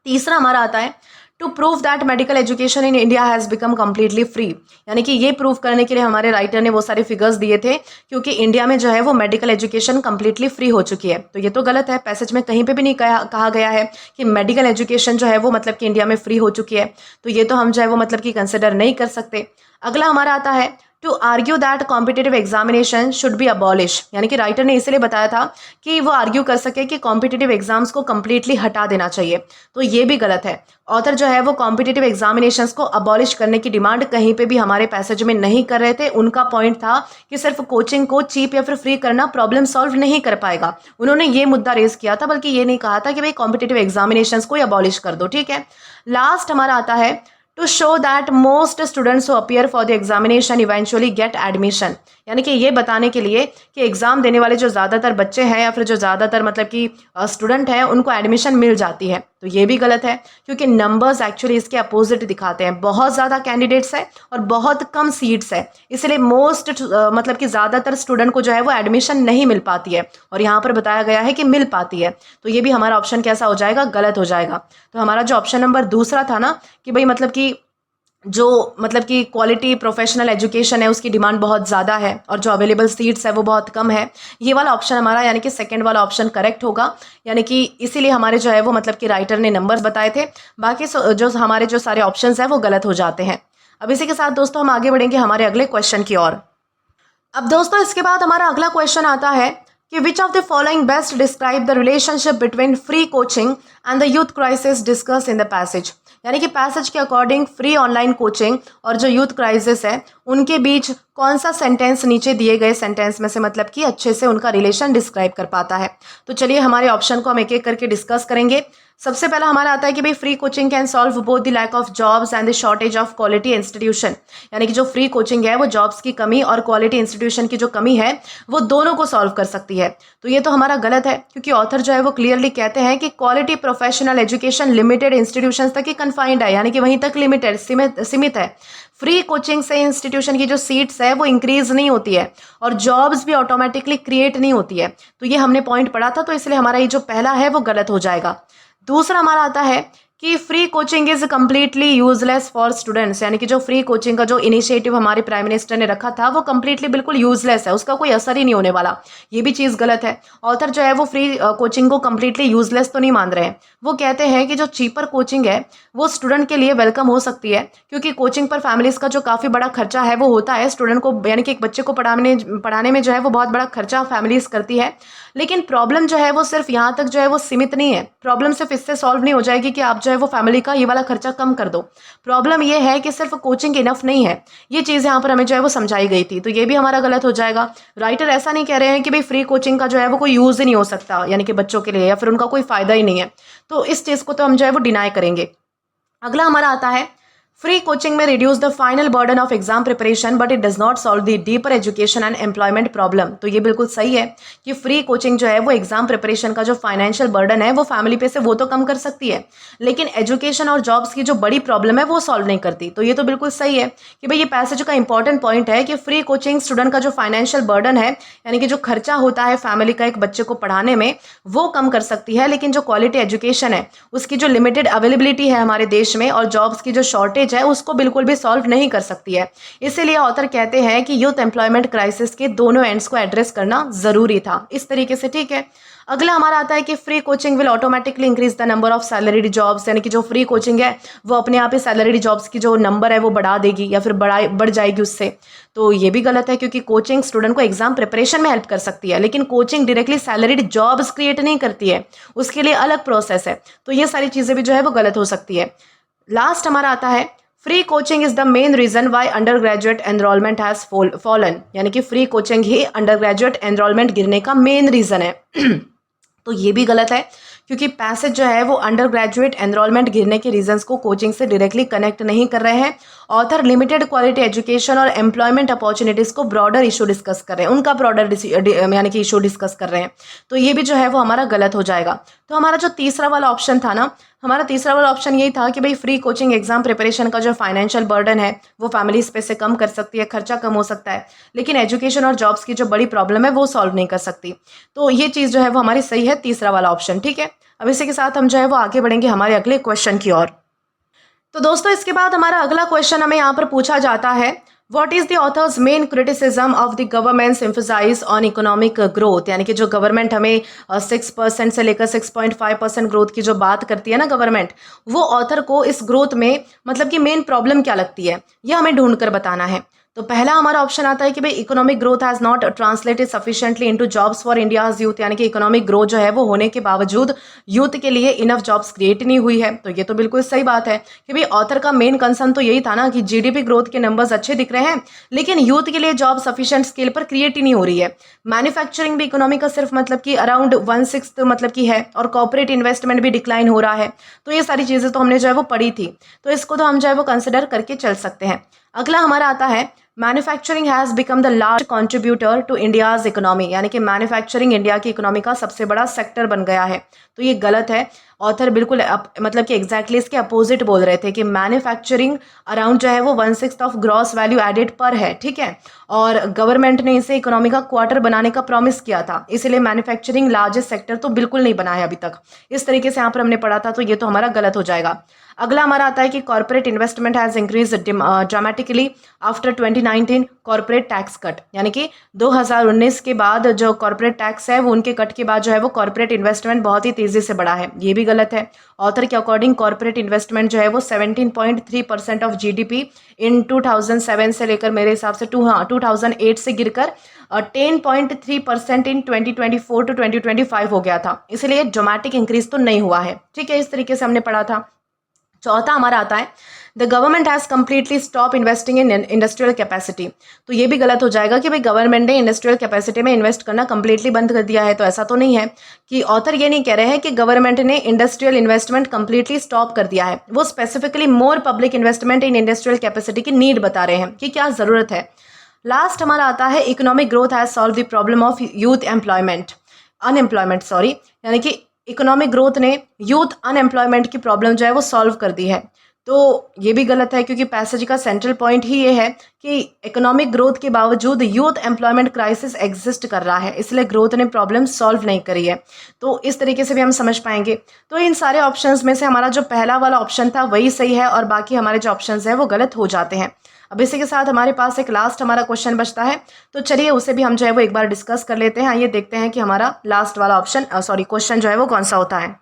तीसरा हमारा आता है to prove that medical education in India has become completely free, यानी कि ये प्रूव करने के लिए हमारे राइटर ने वो सारे फिगर्स दिए थे, क्योंकि इंडिया में जो है वो मेडिकल एजुकेशन कम्प्लीटली फ्री हो चुकी है। तो ये तो गलत है, पैसेज में कहीं पे भी नहीं कहा गया है कि मेडिकल एजुकेशन जो है वो मतलब कि इंडिया में फ्री हो चुकी है। तो ये तो हम जो है वो मतलब कि कंसिडर नहीं कर सकते। अगला हमारा आता है to argue that competitive examination should be abolish, यानी कि राइटर ने इसलिए बताया था कि वो आर्ग्यू कर सके कि कॉम्पिटिटिव एग्जाम्स को कम्प्लीटली हटा देना चाहिए। तो ये भी गलत है। ऑथर जो है वो कॉम्पिटिटिव एग्जामिनेशंस को अबॉलिश करने की डिमांड कहीं पे भी हमारे पैसेज में नहीं कर रहे थे। उनका पॉइंट था कि सिर्फ कोचिंग को चीप या फिर फ्री करना प्रॉब्लम सॉल्व नहीं कर पाएगा। उन्होंने ये मुद्दा रेज किया था, बल्कि ये नहीं कहा था कि भाई कॉम्पिटिटिव एग्जामिनेशंस को अबॉलिश कर दो। ठीक है। लास्ट हमारा आता है to show that most students who appear for the examination eventually get admission, यानी कि ये बताने के लिए कि एग्जाम देने वाले जो ज़्यादातर बच्चे हैं या फिर जो ज़्यादातर मतलब कि स्टूडेंट हैं उनको एडमिशन मिल जाती है। तो ये भी गलत है, क्योंकि नंबर्स एक्चुअली इसके अपोजिट दिखाते हैं। बहुत ज़्यादा कैंडिडेट्स है और बहुत कम सीट्स है, इसलिए मोस्ट मतलब कि ज़्यादातर स्टूडेंट को जो है वो एडमिशन नहीं मिल पाती है, और यहाँ पर बताया गया है कि मिल पाती है। तो ये भी हमारा ऑप्शन कैसा हो जाएगा, गलत हो जाएगा। तो हमारा जो ऑप्शन नंबर दूसरा था ना कि भाई मतलब कि जो मतलब कि क्वालिटी प्रोफेशनल एजुकेशन है उसकी डिमांड बहुत ज़्यादा है और जो अवेलेबल सीट्स है वो बहुत कम है, ये वाला ऑप्शन हमारा यानी कि सेकंड वाला ऑप्शन करेक्ट होगा। यानी कि इसीलिए हमारे जो है वो मतलब कि राइटर ने नंबर्स बताए थे, बाकी जो हमारे जो सारे ऑप्शंस हैं वो गलत हो जाते हैं। अब इसी के साथ दोस्तों हम आगे बढ़ेंगे हमारे अगले क्वेश्चन की ओर। अब दोस्तों इसके बाद हमारा अगला क्वेश्चन आता है कि which of the following best describe the relationship between free coaching and the youth crisis discuss in the passage, यानी कि पैसेज के अकॉर्डिंग फ्री ऑनलाइन कोचिंग और जो यूथ क्राइसिस है उनके बीच कौन सा सेंटेंस नीचे दिए गए सेंटेंस में से मतलब कि अच्छे से उनका रिलेशन डिस्क्राइब कर पाता है। तो चलिए हमारे ऑप्शन को हम एक एक करके डिस्कस करेंगे। सबसे पहला हमारा आता है कि भाई free coaching can solve both the lack of jobs and the shortage of quality institution, यानी कि जो फ्री कोचिंग है वो जॉब्स की कमी और क्वालिटी इंस्टीट्यूशन की जो कमी है वो दोनों को सॉल्व कर सकती है। तो ये तो हमारा गलत है, क्योंकि ऑथर जो है वो क्लियरली कहते हैं कि quality professional education limited institution तक ही कन्फाइंड है, यानी कि वहीं तक लिमिटेड सीमित है। फ्री कोचिंग से इंस्टीट्यूशन की जो सीट्स है वो इंक्रीज नहीं होती है और जॉब्स भी ऑटोमेटिकली क्रिएट नहीं होती है। तो ये हमने पॉइंट पढ़ा था, तो इसलिए हमारा ये जो पहला है वो गलत हो जाएगा। दूसरा हमारा आता है कि free coaching is completely useless for students, यानी कि जो फ्री कोचिंग का जो इनिशिएटिव हमारे प्राइम मिनिस्टर ने रखा था वो कम्प्लीटली बिल्कुल यूजलेस है, उसका कोई असर ही नहीं होने वाला। ये भी चीज़ गलत है। ऑथर जो है वो फ्री कोचिंग को कम्प्लीटली यूजलेस तो नहीं मान रहे हैं। वो कहते हैं कि जो चीपर कोचिंग है वो स्टूडेंट के लिए वेलकम हो सकती है, क्योंकि कोचिंग पर फैमिलीज का जो काफ़ी बड़ा खर्चा है वो होता है स्टूडेंट को, यानी कि एक बच्चे को पढ़ाने में जो है वो बहुत बड़ा खर्चा फैमिलीज करती है। लेकिन प्रॉब्लम जो है वो सिर्फ यहाँ तक जो है वो सीमित नहीं है। प्रॉब्लम सिर्फ इससे सॉल्व नहीं हो जाएगी कि आप जो है वो फैमिली का ये वाला खर्चा कम कर दो। प्रॉब्लम ये है कि सिर्फ कोचिंग इनफ नहीं है। ये चीज़ यहाँ पर हमें जो है वो समझाई गई थी, तो ये भी हमारा गलत हो जाएगा। राइटर ऐसा नहीं कह रहे हैं कि भाई फ्री कोचिंग का जो है वो कोई यूज़ ही नहीं हो सकता, यानी कि बच्चों के लिए, या फिर उनका कोई फ़ायदा ही नहीं है। तो इस चीज़ को तो हम जो है वो डिनाई करेंगे। अगला हमारा आता है फ्री कोचिंग में reduce the final burden of exam preparation but it does not solve the deeper education and employment problem. तो ये बिल्कुल सही है कि फ्री कोचिंग जो है वो एग्जाम प्रिपरेशन का जो फाइनेंशियल बर्डन है वो फैमिली पे से वो तो कम कर सकती है, लेकिन एजुकेशन और जॉब्स की जो बड़ी प्रॉब्लम है वो सॉल्व नहीं करती। तो ये तो बिल्कुल सही है कि भाई ये पैसेज का इंपॉर्टेंट पॉइंट है कि फ्री कोचिंग स्टूडेंट का जो फाइनेंशियल बर्डन है, यानी कि जो खर्चा होता है फैमिली का एक बच्चे को पढ़ाने में, वो कम कर सकती है, लेकिन जो क्वालिटी एजुकेशन है उसकी जो लिमिटेड अवेलेबिलिटी है हमारे देश में और जॉब्स की जो शॉर्टेज है उसको बिल्कुल भी सॉल्व नहीं कर सकती है। इसीलिए ऑथर कहते हैं कि यूथ एम्प्लॉयमेंट क्राइसिस के दोनों एंड्स को एड्रेस करना जरूरी था। इस तरीके से ठीक है। अगला हमारा आता है कि free coaching will automatically increase the number of salaried jobs, यानी कि जो फ्री कोचिंग है वो अपने आप ही सैलरीड जॉब्स की जो नंबर है वो बढ़ा देगी या फिर बढ़ जाएगी उससे। तो ये भी गलत है, क्योंकि कोचिंग स्टूडेंट को एग्जाम प्रिपरेशन में हेल्प कर सकती है, लेकिन coaching directly salaried jobs create नहीं करती है, उसके लिए अलग प्रोसेस है। तो ये सारी चीज़ें भी जो है वो गलत हो सकती है। लास्ट हमारा आता है free coaching is the main reason why undergraduate enrolment has fallen, यानी कि फ्री कोचिंग ही अंडर ग्रेजुएट एनरोलमेंट गिरने का मेन रीजन है। तो ये भी गलत है, क्योंकि पैसेज जो है वो अंडर ग्रेजुएट एनरोलमेंट गिरने के रीजंस को कोचिंग से डायरेक्टली कनेक्ट नहीं कर रहे हैं। ऑथर लिमिटेड क्वालिटी एजुकेशन और एम्प्लॉयमेंट अपॉर्चुनिटीज को ब्रॉडर इशू डिस्कस कर रहे हैं, उनका ब्रॉडर यानी कि इशू डिस्कस कर रहे हैं। तो ये भी जो है वो हमारा गलत हो जाएगा। तो हमारा जो तीसरा वाला ऑप्शन था ना, हमारा तीसरा वाला ऑप्शन यही था कि भाई फ्री कोचिंग एग्जाम प्रिपरेशन का जो फाइनेंशियल बर्डन है वो फैमिलीज पे से कम कर सकती है, खर्चा कम हो सकता है, लेकिन एजुकेशन और जॉब्स की जो बड़ी प्रॉब्लम है वो सॉल्व नहीं कर सकती। तो ये चीज़ जो है वो हमारी सही है, तीसरा वाला ऑप्शन। ठीक है, अब इसी के साथ हम जो है वो आगे बढ़ेंगे हमारे अगले क्वेश्चन की ओर। तो दोस्तों इसके बाद हमारा अगला क्वेश्चन हमें यहाँ पर पूछा जाता है, what is the author's main criticism of the government's emphasise on economic growth. यानी कि जो गवर्नमेंट हमें 6% से लेकर 6.5% ग्रोथ की जो बात करती है ना गवर्नमेंट, वो ऑथर को इस ग्रोथ में मतलब कि मेन प्रॉब्लम क्या लगती है, ये हमें ढूंढ कर बताना है। तो पहला हमारा ऑप्शन आता है कि भाई economic growth has not translated sufficiently into jobs for India's youth. यानी कि इकोनॉमिक ग्रोथ जो है वो होने के बावजूद यूथ के लिए इनफ जॉब्स क्रिएट नहीं हुई है। तो ये तो बिल्कुल सही बात है कि भाई ऑथर का मेन कंसर्न तो यही था ना कि जीडीपी ग्रोथ के नंबर्स अच्छे दिख रहे हैं, लेकिन यूथ के लिए जॉब सफिशिएंट स्केल पर क्रिएट ही नहीं हो रही है। मैन्युफैक्चरिंग भी इकोनॉमी का सिर्फ मतलब कि अराउंड 1/6 मतलब कि है, और कॉर्पोरेट इन्वेस्टमेंट भी डिक्लाइन हो रहा है। तो ये सारी चीज़ें तो हमने जो है वो पढ़ी थी, तो इसको तो हम जो है वो कंसिडर करके चल सकते हैं। अगला हमारा आता है, manufacturing has become the large contributor to India's economy. यानी कि मैन्युफैक्चरिंग इंडिया की इकोनॉमी का सबसे बड़ा सेक्टर बन गया है। तो ये गलत है। ऑथर बिल्कुल मतलब कि एग्जैक्टली इसके अपोजिट बोल रहे थे कि मैन्युफैक्चरिंग अराउंड जो है वो 1/6 ऑफ ग्रॉस वैल्यू एडेड पर है। ठीक है, और गवर्नमेंट ने इसे इकोनॉमी का क्वार्टर बनाने का प्रॉमिस किया था, इसलिए मैन्युफैक्चरिंग लार्जेस्ट सेक्टर तो बिल्कुल नहीं बना है अभी तक। इस तरीके से यहाँ पर हमने पढ़ा था, तो ये तो हमारा गलत हो जाएगा। अगला हमारा आता है कि corporate investment has increase dramatically after 2019 corporate tax cut. यानी कि 2019 के बाद जो कॉर्पोरेट टैक्स है वो उनके कट के बाद जो है वो कॉर्पोरेट इन्वेस्टमेंट बहुत ही तेज़ी से बढ़ा है। ये भी गलत है। ऑथर के अकॉर्डिंग कॉर्पोरेट इन्वेस्टमेंट जो है वो 17.3% ऑफ जीडीपी इन 2007 से लेकर मेरे हिसाब से 2008 से गिरकर 10.3% इन 2024 टू 2025 हो गया था, इसलिए ड्रामेटिक इंक्रीज तो नहीं हुआ है। ठीक है, इस तरीके से हमने पढ़ा था। चौथा हमारा आता है, the government has completely stop investing in industrial capacity. तो ये भी गलत हो जाएगा कि भाई गवर्नमेंट ने इंडस्ट्रियल कैपेसिटी में इन्वेस्ट करना कम्प्लीटली बंद कर दिया है। तो ऐसा तो नहीं है कि ऑथर ये नहीं कह रहे हैं कि गवर्नमेंट ने इंडस्ट्रियल इन्वेस्टमेंट कम्प्लीटली स्टॉप कर दिया है। वो specifically more public investment in industrial capacity की नीड बता रहे हैं कि क्या ज़रूरत है। लास्ट हमारा आता है, economic growth has solve the problem of youth unemployment यानी कि इकोनॉमिक ग्रोथ ने यूथ अनएम्प्लॉयमेंट की प्रॉब्लम जो है वो सॉल्व कर दी है। तो ये भी गलत है, क्योंकि पैसेज का सेंट्रल पॉइंट ही ये है कि इकोनॉमिक ग्रोथ के बावजूद यूथ एम्प्लॉयमेंट क्राइसिस एग्जिस्ट कर रहा है, इसलिए ग्रोथ ने प्रॉब्लम सॉल्व नहीं करी है। तो इस तरीके से भी हम समझ पाएंगे। तो इन सारे ऑप्शंस में से हमारा जो पहला वाला ऑप्शन था वही सही है, और बाकी हमारे जो ऑप्शंस हैं वो गलत हो जाते हैं। अब इसी के साथ हमारे पास एक लास्ट हमारा क्वेश्चन बचता है, तो चलिए उसे भी हम जो है वो एक बार डिस्कस कर लेते हैं। आइए देखते हैं कि हमारा लास्ट वाला क्वेश्चन जो है वो कौन सा होता है।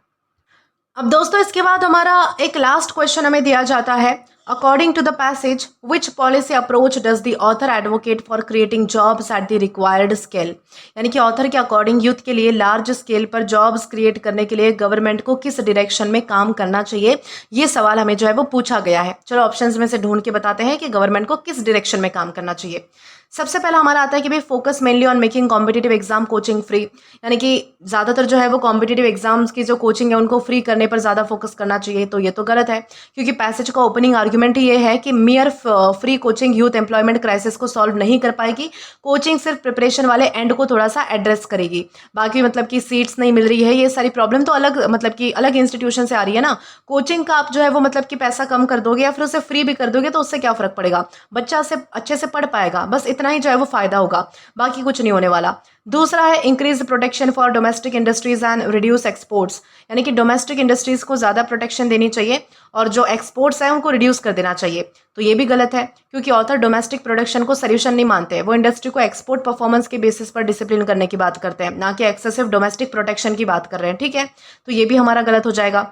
अब दोस्तों इसके बाद हमारा एक लास्ट क्वेश्चन हमें दिया जाता है, according to the passage which policy approach does the author advocate for creating jobs at the required scale. यानी कि ऑथर के अकॉर्डिंग यूथ के लिए लार्ज स्केल पर जॉब्स क्रिएट करने के लिए गवर्नमेंट को किस डायरेक्शन में काम करना चाहिए, ये सवाल हमें जो है वो पूछा गया है। चलो ऑप्शंस में से ढूंढ के बताते हैं कि गवर्नमेंट को किस डायरेक्शन में काम करना चाहिए। सबसे पहला हमारा आता है कि भाई focus mainly on making competitive exam coaching free. यानी कि ज़्यादातर जो है वो कॉम्पिटिटिव एग्जाम्स की जो कोचिंग है उनको फ्री करने पर ज़्यादा फोकस करना चाहिए। तो ये तो गलत है, क्योंकि पैसेज का ओपनिंग आर्ग्यूमेंट ही ये है कि मियर free coaching youth employment crisis को सॉल्व नहीं कर पाएगी। कोचिंग सिर्फ प्रिपरेशन वाले एंड को थोड़ा सा एड्रेस करेगी, बाकी मतलब कि सीट्स नहीं मिल रही है, ये सारी प्रॉब्लम तो अलग मतलब कि अलग इंस्टीट्यूशन से आ रही है ना। कोचिंग का आप जो है वो मतलब कि पैसा कम कर दोगे या फिर उसे फ्री भी कर दोगे तो उससे क्या फ़र्क पड़ेगा, बच्चा से अच्छे से पढ़ पाएगा, बस इतना ही जो है वो फ़ायदा होगा, बाकी कुछ नहीं होने वाला। दूसरा है increase protection for domestic industries and reduce exports. यानी कि डोमेस्टिक इंडस्ट्रीज को ज़्यादा प्रोटेक्शन देनी चाहिए और जो एक्सपोर्ट्स है उनको रिड्यूस कर देना चाहिए। तो ये भी गलत है, क्योंकि ऑथर डोमेस्टिक प्रोडक्शन को सोल्यूशन नहीं मानते हैं, वो इंडस्ट्री को एक्सपोर्ट परफॉर्मेंस के बेसिस पर डिसिप्लिन करने की बात करते हैं, ना कि एक्सेसिव डोमेस्टिक प्रोटेक्शन की बात कर रहे हैं। ठीक है, तो ये भी हमारा गलत हो जाएगा।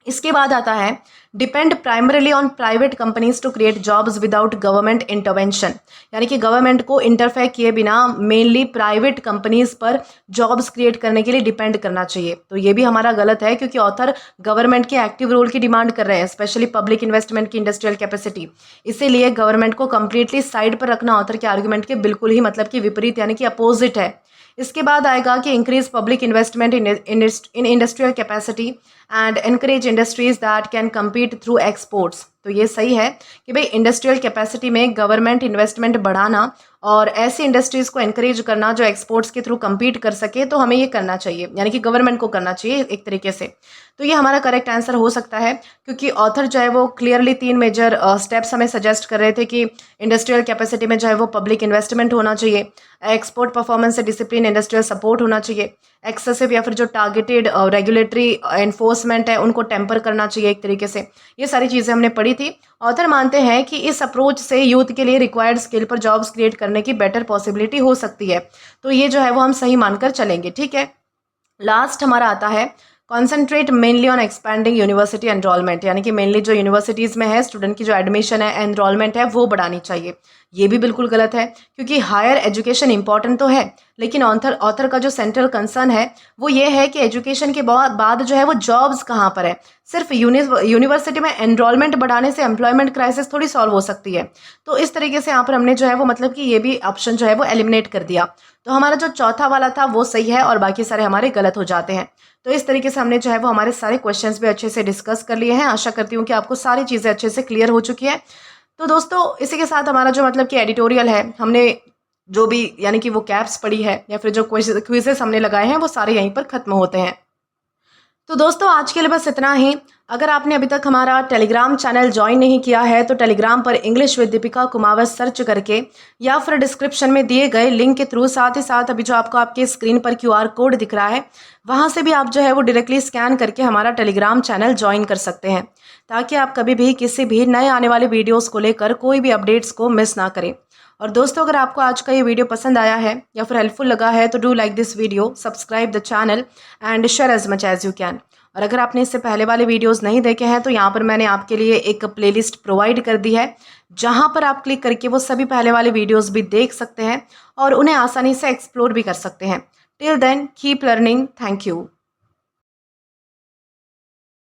इसके बाद आता है depend primarily on private companies to create jobs without government intervention. यानी कि गवर्नमेंट को इंटरफेयर किए बिना मेनली प्राइवेट कंपनीज पर जॉब्स क्रिएट करने के लिए डिपेंड करना चाहिए। तो ये भी हमारा गलत है, क्योंकि ऑथर गवर्नमेंट के एक्टिव रोल की डिमांड कर रहे हैं, स्पेशली पब्लिक इन्वेस्टमेंट की इंडस्ट्रियल कैपेसिटी। इसीलिए गवर्नमेंट को कंप्लीटली साइड पर रखना ऑथर के आर्ग्यूमेंट के बिल्कुल ही मतलब कि विपरीत यानी कि अपोजिट है। इसके बाद आएगा कि increase public investment in industrial capacity and encourage industries that can compete through exports. तो ये सही है कि भाई इंडस्ट्रियल कैपेसिटी में गवर्नमेंट इन्वेस्टमेंट बढ़ाना और ऐसी इंडस्ट्रीज़ को एनकरेज करना जो एक्सपोर्ट्स के थ्रू कम्पीट कर सके, तो हमें ये करना चाहिए, यानी कि गवर्नमेंट को करना चाहिए एक तरीके से। तो ये हमारा करेक्ट आंसर हो सकता है, क्योंकि ऑथर जो है वो क्लियरली 3 मेजर स्टेप्स हमें सजेस्ट कर रहे थे कि इंडस्ट्रियल कैपेसिटी में जो है वो पब्लिक इन्वेस्टमेंट होना चाहिए, एक्सपोर्ट परफॉर्मेंस से डिसिप्लिन इंडस्ट्रियल सपोर्ट होना चाहिए, एक्सेसिव या फिर जो टारगेटेड रेगुलेटरी एनफोर्समेंट है उनको टेम्पर करना चाहिए एक तरीके से। ये सारी चीज़ें हमने पढ़ी थी। ऑथर मानते हैं कि इस अप्रोच से यूथ के लिए रिक्वायर्ड स्किल पर जॉब्स क्रिएट करने की बेटर पॉसिबिलिटी हो सकती है। तो ये जो है वो हम सही मानकर चलेंगे, ठीक है। लास्ट हमारा आता है concentrate mainly on expanding university enrolment, यानी कि मेनली जो यूनिवर्सिटीज़ में है स्टूडेंट की जो एडमिशन है, एनरोलमेंट है, वो बढ़ानी चाहिए। ये भी बिल्कुल गलत है, क्योंकि हायर एजुकेशन इंपॉर्टेंट तो है, लेकिन ऑथर का जो सेंट्रल कंसर्न है वो ये है कि एजुकेशन के बाद जो है वो जॉब्स कहाँ पर है। सिर्फ यूनिवर्सिटी में एनरोलमेंट बढ़ाने से एम्प्लॉयमेंट क्राइसिस थोड़ी सॉल्व हो सकती है। तो इस तरीके से यहाँ पर हमने जो है वो मतलब कि ये भी ऑप्शन जो है वो एलिमिनेट कर दिया। तो हमारा जो चौथा वाला था वो सही है और बाकी सारे हमारे गलत हो जाते हैं। तो इस तरीके से हमने जो है वो हमारे सारे क्वेश्चंस भी अच्छे से डिस्कस कर लिए हैं। आशा करती हूँ कि आपको सारी चीज़ें अच्छे से क्लियर हो चुकी है। तो दोस्तों इसी के साथ हमारा जो मतलब कि एडिटोरियल है, हमने जो भी यानी कि वो कैप्स पढ़ी है या फिर जो क्विजेस हमने लगाए हैं वो सारे यहीं पर ख़त्म होते हैं। तो दोस्तों आज के लिए बस इतना ही। अगर आपने अभी तक हमारा टेलीग्राम चैनल ज्वाइन नहीं किया है तो टेलीग्राम पर English with Deepika Kumawat search करके या फिर डिस्क्रिप्शन में दिए गए लिंक के थ्रू, साथ ही साथ अभी जो आपको आपके स्क्रीन पर QR कोड दिख रहा है वहाँ से भी आप जो है वो डायरेक्टली स्कैन करके हमारा टेलीग्राम चैनल ज्वाइन कर सकते हैं, ताकि आप कभी भी किसी भी नए आने वाले वीडियोज़ को लेकर कोई भी अपडेट्स को मिस ना करें। और दोस्तों अगर आपको आज का ये वीडियो पसंद आया है या फिर हेल्पफुल लगा है तो do like this video, subscribe the channel and share as much as you can. और अगर आपने इससे पहले वाले वीडियोस नहीं देखे हैं तो यहाँ पर मैंने आपके लिए एक प्लेलिस्ट प्रोवाइड कर दी है, जहाँ पर आप क्लिक करके वो सभी पहले वाले वीडियोस भी देख सकते हैं और उन्हें आसानी से एक्सप्लोर भी कर सकते हैं। Till then keep learning. Thank you.